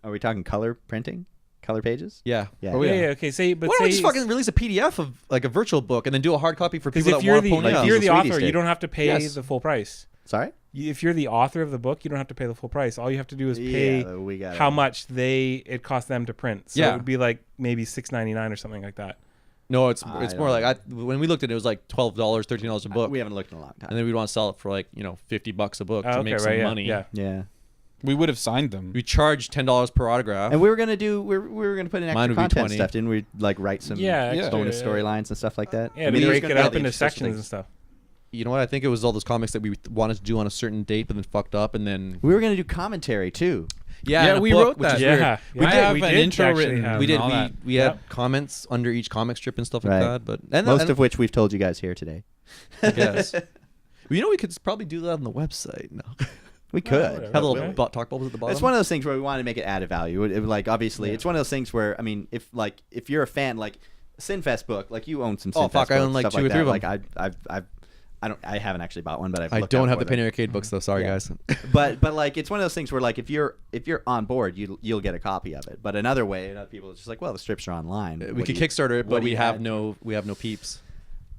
Are we talking color printing? Color pages? Yeah. Yeah. Oh, yeah, yeah. yeah, okay. Say, but Why don't we say just fucking release a PDF of like a virtual book and then do a hard copy for because people if that you're want the to pony if up? you're the Sweetie author, you stick. don't have to pay Yes. the full price. Sorry. If you're the author of the book, you don't have to pay the full price. All you have to do is pay Yeah, we got how much it cost them to print. So Yeah. it would be like maybe $6.99 or something like that. No, it's I more don't like when we looked at it, it was like $12, $13 a book, We haven't looked in a long time. and then we'd want to sell it for like $50 a book to Okay, make right, some yeah, money. Yeah. Yeah. We would have signed them. We charge $10 per autograph. And we were gonna do. We were gonna put in Mine extra would be content 20. stuff, didn't we? Like write some Yeah, bonus extra, storylines and stuff like that. Yeah, I to mean, there's break gonna it be all up the into interstitial sections and things. stuff. You know what? I think it was all those comics that we wanted to do on a certain date, but then fucked up, and then We were gonna do commentary too. yeah, in a we book, wrote which that. is Yeah, weird. I did- have an did intro actually written. have- We did. all that. We had Yep. comments under each comic strip and stuff like Right. that. But and Most of which we've told you guys here today. I guess. We could probably do that on the website. No, We could. whatever. have a Will little we? talk bubbles at the bottom. It's one of those things where we want to make it added value. Like obviously, Yeah. it's one of those things where I mean, if you're a fan, like Sinfest book, like you own some. Oh, Sinfest fuck, I books, own, like, stuff 2 or 3 of that. them. Like I haven't actually bought one, but I've I looked don't out have for the Penny them. Arcade books though. Sorry, Yeah. guys. but like it's one of those things where like if you're on board, you'll get a copy of it. But another way, other people it's just like, well, the strips are online. We What could do you- Kickstarter it, what but do we you have add? no peeps.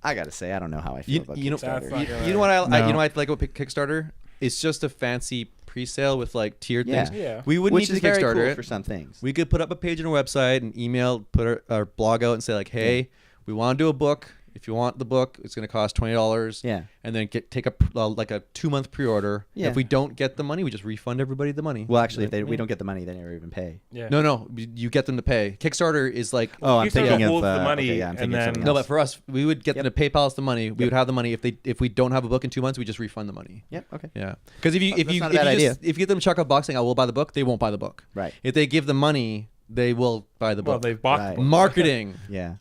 I gotta say, I don't know how I feel You, about you know, That's Kickstarter. not you, gonna- you know what I No. you know what I like about Kickstarter? It's just a fancy pre-sale with like tiered Yeah. things. Yeah. We wouldn't Which need is to very Kickstarter cool it. for some things. We could put up a page on our website and put our blog out and say like, hey, we want to do a book. If you want the book, it's going to cost $20. Yeah. And then take a 2-month pre-order. Yeah. If we don't get the money, we just refund everybody the money. Well, actually, if we don't get the money, they never even pay. Yeah. No, you get them to pay. Kickstarter is like Oh, I'm Kickstarter thinking of holds the money, okay, yeah, I'm and thinking of then- something no, else. but for us, we would get Yep. them to PayPal us the money. We Yep. would have the money if we don't have a book in 2 months, we just refund the money. Yep. Okay. Yeah, because if That's not a bad idea. if you get them to chuck a box saying, "I will buy the book," they won't buy the book. Right. If they give the money, they will buy the Well, book. they've bought Right. the book. Marketing, Yeah.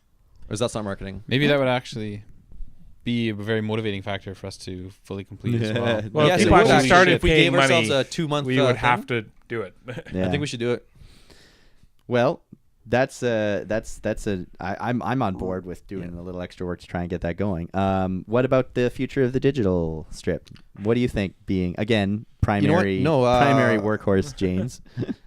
or is that not marketing? Maybe that would actually be a very motivating factor for us to fully complete as well. Well, Yes, if it people would actually actually. started If we paying gave ourselves money, a 2-month we would thing, have to do it. Yeah. I think we should do it. Well, that's I'm on board with doing a little extra work to try and get that going. What about the future of the digital strip? What do you think? Being again primary primary workhorse, James.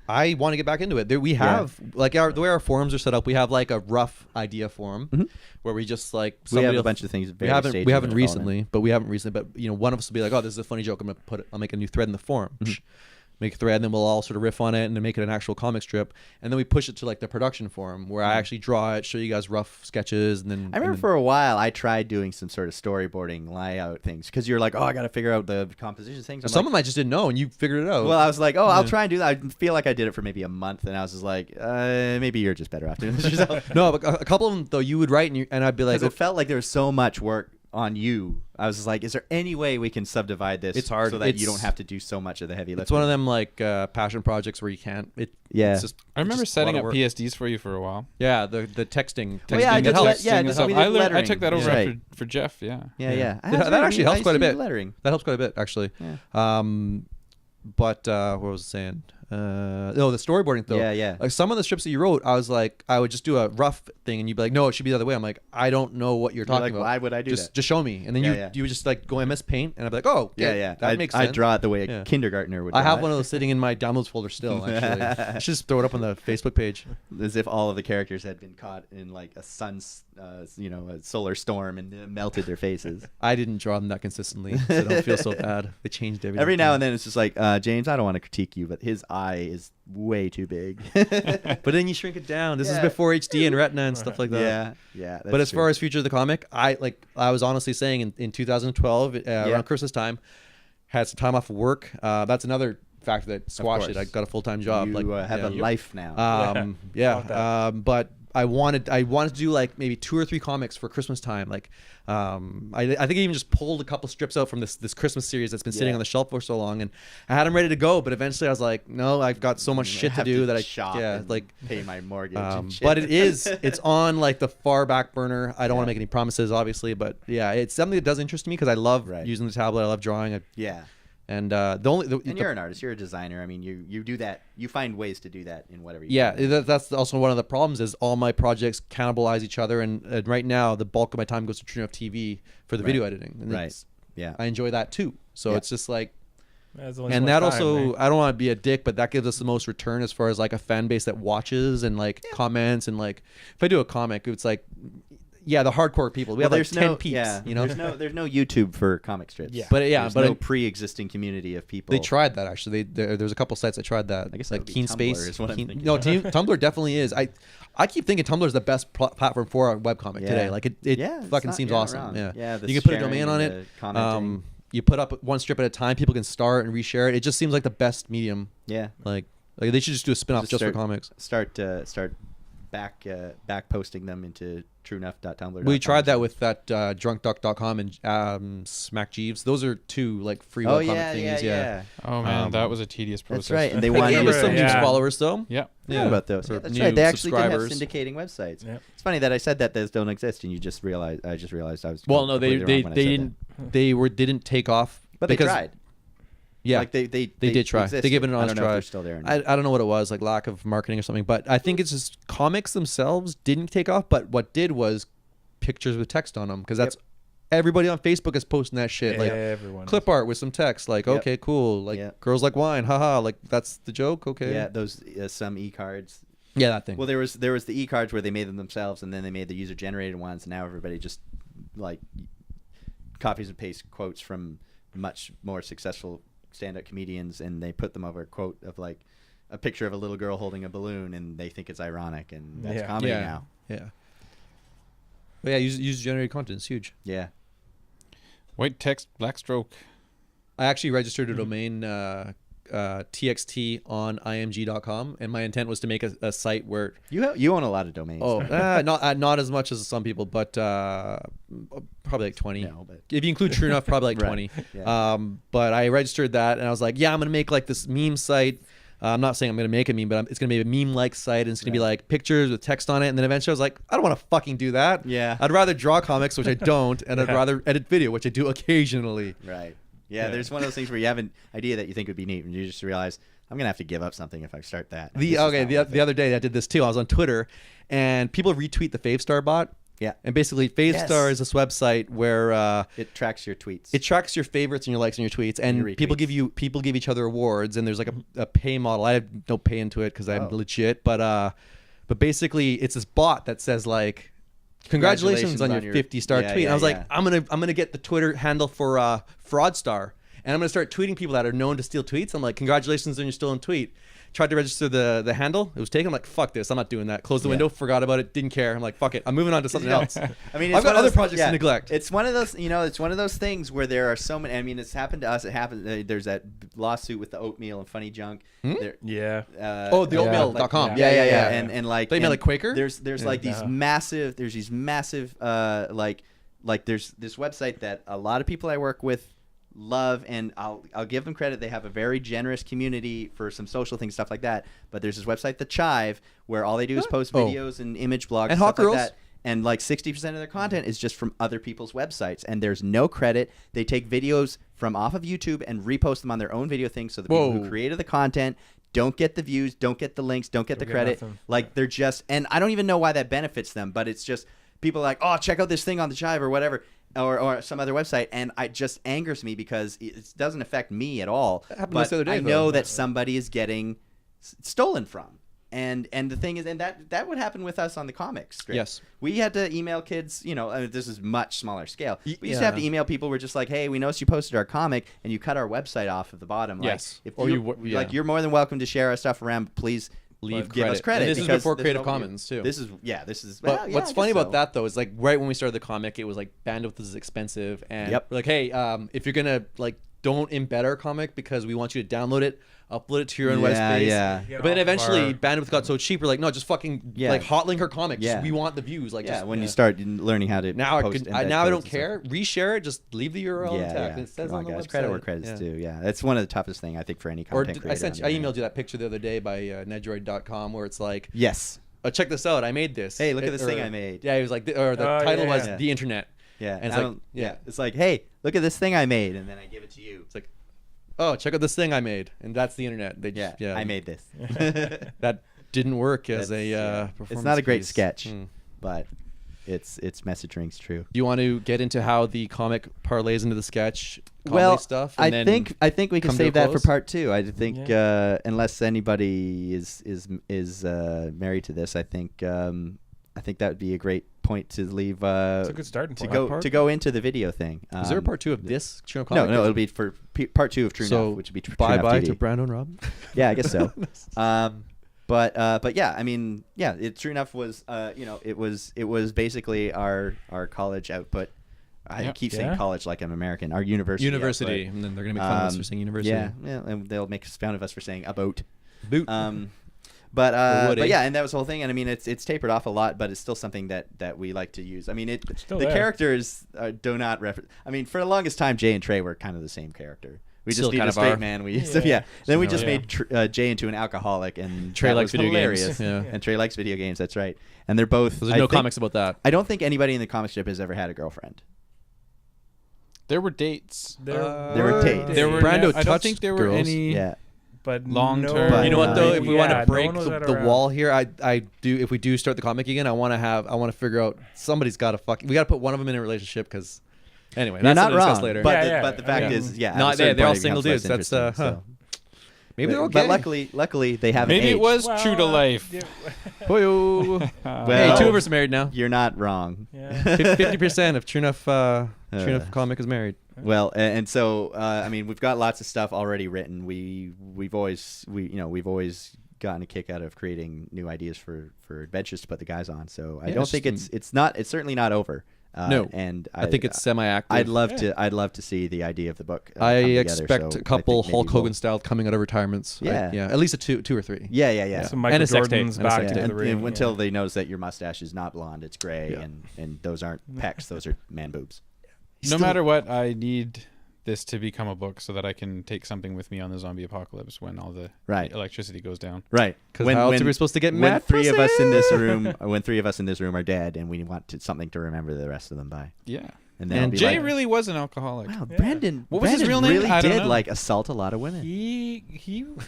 I want to get back into it. We have like the way our forums are set up. We have like a rough idea forum where we just like We have somebody a will- bunch of things. We haven't recently, but one of us will be like, "Oh, this is a funny joke. I'll make a new thread in the forum." Make a thread, and then we'll all sort of riff on it, and then make it an actual comic strip, and then we push it to like the production forum where I actually draw it, show you guys rough sketches, and then I remember for a while I tried doing some sort of storyboarding layout things because you're like, oh, I got to figure out the composition things. I'm some like, of them I just didn't know, and you figured it out. well, I was like, oh, I'll try and do that. I feel like I did it for maybe a month, and I was just like, maybe you're just better off doing this yourself. no, but a couple of them though you would write, and I'd be like, Because it felt like there was so much work on you. I was just like, is there any way we can subdivide this? It's hard. so that you It's- don't have to do so much of the heavy lifting. it's one of them like passion projects where you can't. Yeah. It's just, I remember it's just a lot setting of up work. PSDs for you for a while. Yeah, the texting. Oh, yeah, I texting did that helps. yeah, and just- stuff. we did I lettering. took that over Right. for Jeff. Yeah. Yeah. Yeah, That's that right. actually I helps used quite a to use bit. Lettering. That helps quite a bit actually. Yeah. But what was I saying? No, the storyboarding though. Yeah. Like some of the strips that you wrote, I was like, I would just do a rough thing, and you'd be like, no, it should be the other way. I'm like, I don't know what you're talking like, about. why would I do just that? Just show me, and then Yeah. you would just like go MS Paint, and I'd be like, oh, Yeah. that makes I sense. draw it the way a Yeah. kindergartner would. I draw have it. one of those sitting in my downloads folder still. Actually, I should just throw it up on the Facebook page. As if all of the characters had been caught in like a sun's, a solar storm and melted their faces. I didn't draw them that consistently, so I don't feel so bad. They changed everything. Every now and then, it's just like, James, I don't want to critique you, but his eye is way too big. But then you shrink it down. This is Yeah. before HD and Retina and stuff like that. Yeah. But as far as future of the comic, I was honestly saying in 2012 around Christmas time, had some time off of work. That's another factor that squashed it. course. I got a full-time job. you have a life now. Love that. But I wanted to do like maybe 2 or 3 comics for Christmas time. Like, I think I even just pulled a couple strips out from this Christmas series that's been sitting Yeah. on the shelf for so long, and I had them ready to go. But eventually, I was like, no, I've got so much shit to have do that I shop and like. pay my mortgage. And shit. But it's on like the far back burner. I don't want to make any promises, obviously, but yeah, it's something that does interest me because I love Right. using the tablet. I love drawing. yeah. And you're an artist, you're a designer. I mean, you do that. You find ways to do that in whatever you yeah, do. that's also one of the problems is all my projects cannibalize each other, and right now the bulk of my time goes to TrueNuff.tv for the video editing. And I enjoy that too. So it's just like, and that also, I don't want to be a dick, but that gives us the most return as far as like a fan base that watches and like comments, and like if I do a comic, it's like, yeah, the hardcore people. We have like 10 peeps, you know. There's no YouTube for comic strips. Yeah. But there's no pre-existing community of people. They tried that actually. There's a couple sites that tried that. I guess like that would be Keen Tumblr Space. is what I'm thinking. No, Tumblr definitely is. I keep thinking Tumblr is the best platform for a webcomic today. Like it fucking seems awesome. Yeah. The You can put a sharing domain on and it. the commenting. You put up one strip at a time. People can start and reshare it. It just seems like the best medium. Yeah. Like they should just do a spin-off just for comics. Start back posting them into TrueNuff.tumblr. We tried that with that drunkduck.com and Smack Jeeves. Those are two like free webcomic thingies. Yeah. Oh man, that was a tedious process. That's right. And they They wanted gave us some news followers though. Yeah. Yeah, about those. For That's new right. They actually could have subscribers. syndicating websites. Yep. It's funny that I said that those don't exist, and you just realized. I just realized I was. Well, no, they completely wrong when I said didn't didn't take off. But because, they tried. Yeah, like they did try. existed. They gave it an I honest don't know if try. they're still there or not. I don't know what it was, like lack of marketing or something. But I think it's just comics themselves didn't take off. But what did was pictures with text on them, because that's everybody on Facebook is posting that shit. Like everyone clip art with some text. Like okay, cool. Like girls like wine. Haha. Like that's the joke. Okay. Yeah, those some e-cards. Yeah, that thing. Well, there was the e-cards where they made them themselves, and then they made the user-generated ones. And now everybody just like copies and pastes quotes from much more successful stand-up comedians, and they put them over a quote of like a picture of a little girl holding a balloon, and they think it's ironic, and that's comedy now. Yeah. But yeah, user-generated content is huge. Yeah. White text, black stroke. I actually registered a domain txt on img.com, and my intent was to make a site where You own a lot of domains. not as much as some people, but probably like 20. No, but if you include TrueNuff, probably like 20. Yeah. But I registered that, and I was like, yeah, I'm gonna make like this meme site. I'm not saying I'm gonna make a meme, but it's gonna be a meme-like site, and it's gonna be like pictures with text on it. And then eventually I was like, I don't want to fucking do that. Yeah. I'd rather draw comics, which I don't, and I'd rather edit video, which I do occasionally. Right. Yeah, there's one of those things where you have an idea that you think would be neat, and you just realize I'm gonna have to give up something if I start that. The other day I did this too. I was on Twitter, and people retweet the Favestar bot. Yeah. And basically, Favestar is this website where it tracks your tweets. It tracks your favorites and your likes and your tweets, and people give each other awards, and there's like a pay model. I have no pay into it because I'm legit, but basically it's this bot that says like, congratulations on your 50-star tweet. And I was like, I'm gonna get the Twitter handle for Fraudstar, and I'm gonna start tweeting people that are known to steal tweets. I'm like, congratulations on your stolen tweet. Tried to register the handle. It was taken. I'm like, fuck this. I'm not doing that. Closed the window. Forgot about it. Didn't care. I'm like, fuck it. I'm moving on to something else. I mean, I've got other projects to neglect. It's one of those, it's one of those things where there are so many. I mean, it's happened to us. It happened. There's that lawsuit with the oatmeal and funny junk. Yeah. The oatmeal.com. Yeah. And like, they made like Quaker. There's like these massive. There's these massive like there's this website that a lot of people I work with love, and I'll give them credit. They have a very generous community for some social things, stuff like that. But there's this website, The Chive, where all they do is post videos and image blogs and hot stuff girls. like that. And like 60% of their content is just from other people's websites, and there's no credit. They take videos from off of YouTube and repost them on their own video things, so the people who created the content don't get the views, don't get the links, don't get the credit. Like they're just, and I don't even know why that benefits them, but it's just people are like, oh, check out this thing on The Chive or whatever. Or some other website, and it just angers me because it doesn't affect me at all. But the other day, I know that somebody is getting stolen from, and the thing is, and that would happen with us on the comic strip. Yes, we had to email kids. This is much smaller scale. We used to have to email people. We're just like, hey, we noticed you posted our comic, and you cut our website off of the bottom. Yes, like, if you're more than welcome to share our stuff around. Please. Give us credit. And this is before Creative Commons too. This is. But what's funny about that though is like right when we started the comic, it was like bandwidth is expensive, and we're like, hey, if you're gonna like, don't embed our comic because we want you to download it, upload it to your own web space. Yeah. But then eventually bandwidth got so cheap, we're like, no, just fucking like hotlink her comics. Yeah. We want the views. Like when you start learning how to post now I don't care. Reshare it. Just leave the URL intact. Yeah. It says on the website. Credit where credit's due. Yeah, that's one of the toughest things I think for any content creator. I emailed you that picture the other day by nedroid.com where it's like, yes, check this out. I made this. Hey, look at this thing I made. Yeah, it was like, or the title was The Internet. Yeah, and it's like, it's like, hey, look at this thing I made, and then I give it to you. It's like, oh, check out this thing I made, and that's the internet. They just, I made this. That didn't work as a performance. It's not a great piece. sketch, but its message rings true. Do you want to get into how the comic parlays into the sketch comedy Well, stuff? And I then think we can come to a save that for close? part 2. I think unless anybody is married to this, I think that would be a great point to leave. It's a good starting point. To go into the video thing. Is there a part 2 of this True Enough No, comic? it'll be for part 2 of TrueNuff, So which would be bye-bye TrueNuff.tv. to Brando and Rob. Yeah, I guess so. But yeah, I mean, yeah, TrueNuff was it was basically our college output. I keep saying college like I'm American. Our university output. And then they're gonna make fun of us for saying university. Yeah, and they'll make fun of us for saying about. Boot. But yeah, and that was the whole thing. And I mean, it's tapered off a lot, but it's still something that we like to use. I mean, the characters do not reference. I mean, for the longest time, Jay and Trey were kind of the same character. We Still just need kind a of straight are. man. We used to, Then we just made Jay into an alcoholic, and Trey that likes was video hilarious. games. Yeah. And Trey likes video games. That's right. And they're both. There's I no think- comics about that. I don't think anybody in the comic strip has ever had a girlfriend. There were dates. There were dates. There were. Brando I don't touched think there were girls. any. Yeah. But Long-term. But You know what though? If we want to no break one was that the around. wall here, I do. If we do start the comic again, I want to figure out somebody's got to we got to put one of them in a relationship because. Anyway, You're that's not something to discuss wrong. later. But the fact Yeah. is, at No, a certain they're all point it single becomes dudes. less That's interesting, maybe they're But okay. luckily they haven't Maybe aged. it was Well, true to life. Hey, Well, 2 of us are married now. You're not wrong. Yeah. 50% of True Enough comic is married. Well, and so I mean, we've got lots of stuff already written. We've always gotten a kick out of creating new ideas for adventures to put the guys on. So I Yeah, don't it's think just it's certainly not over. No, and I think it's semi-active. I'd love to see the idea of the book. I come together, expect so a couple I think maybe Hulk Hogan style coming out of retirements. Yeah. yeah, at least a two or three. Yeah. Some Michael And a sex tape. Jordan's And a back sex into tape. the ring. And until they notice that your mustache is not blonde, it's gray, Yeah. and those aren't pecs, those are man boobs. No matter what, I need this to become a book so that I can take something with me on the zombie apocalypse when all the Right. electricity goes down. Right, Because how else are we supposed to get when mad three of us in this pussy? room, when 3 of us in this room are dead, and we want something to remember the rest of them by. Yeah. And then Jay like, really was an alcoholic. wow, Yeah. Brandon. What was his Brandon real name? Really I don't did know. like assault a lot of women. He was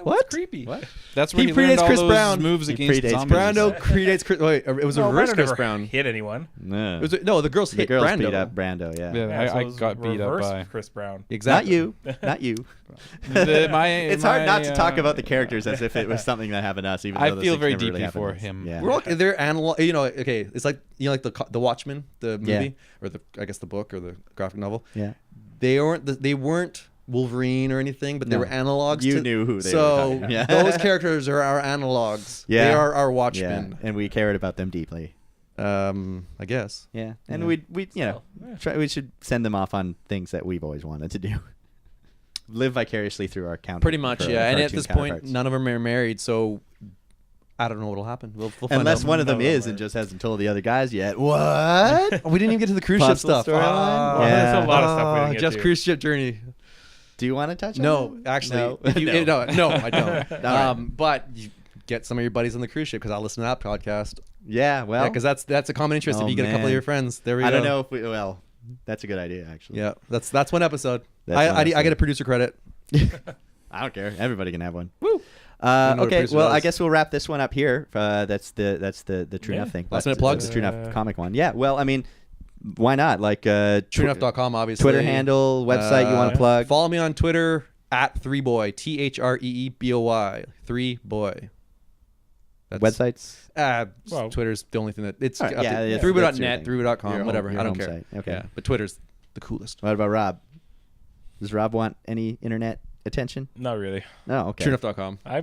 What? creepy. What? That's when He he learned predates all Chris those Brown. moves He against predates zombies. Brando predates Chris. Wait, it was a No, reverse Brando Chris never Brown. hit anyone. No, It was no, the girls the hit girls Brando. beat up Brando. Yeah, Yeah, Yeah, so I it was got beat up reverse by. Chris Brown. Exactly. not you. It's It's hard not to talk about the characters as if it was something that happened to us. Even I though those feel things very never really deeply happened for to us. him. Yeah. We're all they're analog. You know, okay, it's like like the Watchmen, the movie, Yeah. or I guess the book or the graphic novel. Yeah. They weren't Wolverine or anything, but they No. were analogs. You to, knew who they so were talking about. those characters are our analogs. Yeah. They are our Yeah, Watchmen. and we cared about them deeply. I guess. Yeah, and Yeah. we we should send them off on things that we've always wanted to do. Live vicariously through our counter. Pretty much, for yeah. our And at cartoon this point, counterparts. none of them are married, so I don't know what'll happen. We'll find Unless out. one of them None of is them and are. just hasn't told the other guys yet. What? We didn't even get to the cruise ship Possible stuff. storyline? Well, Yeah. there's a lot of stuff we didn't get Jeff's to. cruise ship journey. Do you want to touch on No, that? actually, No. if you- no, I don't. All right. But you get some of your buddies on the cruise ship because I'll listen to that podcast. Yeah, well, Because that's a common interest. Oh, if you get a couple of man. your friends, there we go. I don't know if we. Well, that's a good idea, actually. Yeah, that's one episode. That's one I episode. get a producer credit. I don't care. Everybody can have one. Woo! You know what a Okay, producer well, I does. guess we'll wrap this one up here. That's the True Yeah. Enough thing. Last But minute plugs? The True Enough comic one. Yeah. Well, I mean, why not? Like TrueNuff.com, obviously. Twitter handle, website you want to plug. Follow me on Twitter at 3boy. THREEBOY. 3boy. Websites. Well, Twitter's the only thing that it's All right, yeah, yeah, that's 3boy.net, your thing. 3boy.com, Your whatever. home- I your don't home care. site. Okay. Yeah, but Twitter's the coolest. What about Rob? Does Rob want any internet attention? not really. No. Okay. TrueNuff.com. I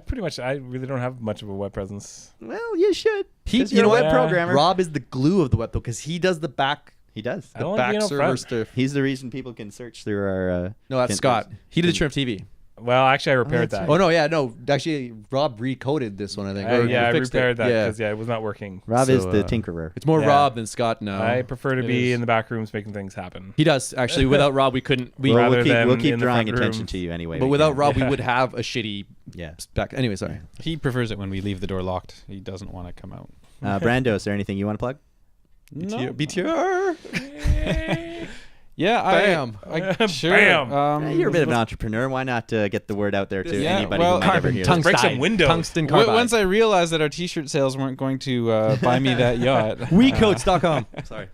really don't have much of a web presence. Well, you should. He, 'Cause you you're know a web what? programmer. Rob is the glue of the web though, because he does the back He does. I don't the like being back up server front. stuff. He's the reason people can search through our. No, that's can- Scott. He did the TrueNuff TV. Well, actually, I repaired that's that. Oh no, yeah, no. Actually, Rob recoded this one. I think. Or I fixed repaired it. that Yeah. because it was not working. Rob is So, the tinkerer. It's more Yeah. Rob than Scott now. I prefer to It be is. in the back rooms making things happen. He does actually. Without Rob, we couldn't. Well, rather we'll than keep in the drawing front attention room. to you anyway. But we without can. Rob, we would have a shitty Yeah. back. Anyway, sorry. He prefers it when we leave the door locked. He doesn't want to come out. Brando, is there anything you want to plug? No. BTR. Yeah, Bam. I sure. Bam. You're a bit of an entrepreneur. Why not get the word out there to Yeah, anybody well, who might ever hear this? Break some windows. Tungsten carbide. Once I realized that our T-shirt sales weren't going to buy me that yacht, WeCoats.com. Sorry.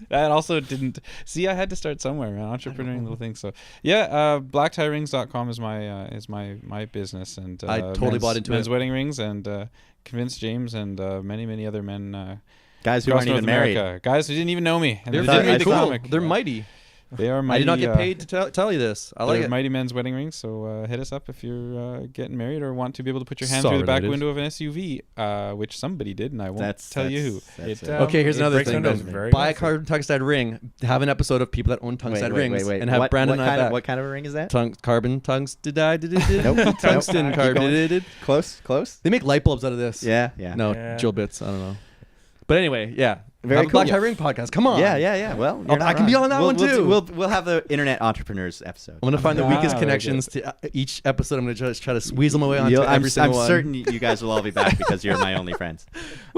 that also didn't. See, I had to start somewhere, man. Entrepreneuring little things. So yeah, blacktierings.com is my business, and I totally bought into men's it. wedding rings, and convinced James and many other men. Guys who across aren't even North married. America. Guys who didn't even know me, and They're they didn't read the cool. comic. They're mighty. They are I mighty. did not get paid to tell you this. I like They're it. mighty men's wedding rings. So hit us up if you're getting married or want to be able to put your hand through the back Related. window of an SUV, which somebody did, and I won't tell you who. That's it. Okay, here's It another breaks thing. windows Then. very Buy a nicely. carbon tungsten ring. Have an episode of people that own tungsten rings, and have what, Brandon what and I kind back. of, what kind of a ring is that? Carbon tungsten. Nope. Tungsten Keep carbon. going. Close. They make light bulbs out of this. Yeah. No, Yeah. Jill Bits. I don't know. But anyway, yeah. Very Have a cool. Black Tie Ring podcast. Come on. Yeah. Well, you're not I can be wrong. on that We'll- one we'll too. do- We'll have the Internet Entrepreneurs episode. I'm gonna find the weakest very connections to each episode. I'm gonna just try to weasel my way onto I'm every single one. certain you guys will all be back because you're my only friends.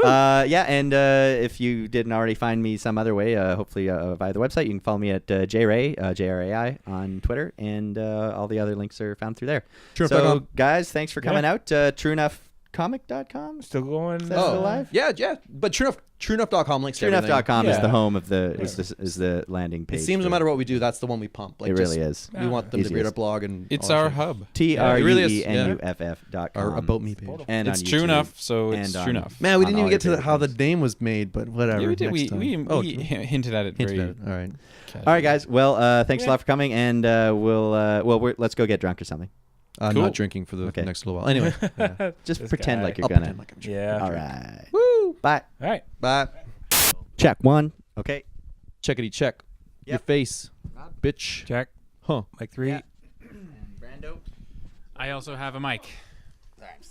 And if you didn't already find me some other way, hopefully via the website, you can follow me at JRay, JRAI on Twitter, and all the other links are found through there. TrueNuff.com. So, guys, thanks for coming out. TrueNuffComic.com? Still going. Is that still live? Yeah. But TrueNuff.com links to everything. TrueNuff.com is Yeah. the home of the is the landing page. It seems no for- matter what we do, that's the one we pump. Like It just- really is. We want them to read Easiest. our blog and It's all that our shit. hub. TRUENUFF.com. Our about me page. And It's on True YouTube Enough, so it's and on- True Enough. Man, we on didn't all even get your to how the favorite name was made, but whatever. Yeah, we did. next We time. hinted at it Hinted very. at it. All right. All right, guys. Well, thanks a lot for coming, and let's go get drunk or something. I'm Cool. not drinking for the Okay. next little while. Anyway. Yeah. Just This pretend guy. like you're I'll gonna. pretend like I'm drinking. Yeah. All right. Woo! Bye. All right. Bye. Check one. Okay. Checkity check. Your Yep. face. Bitch. Jack. Huh. Like 3. Brando. I also have a mic. Sorry, I'm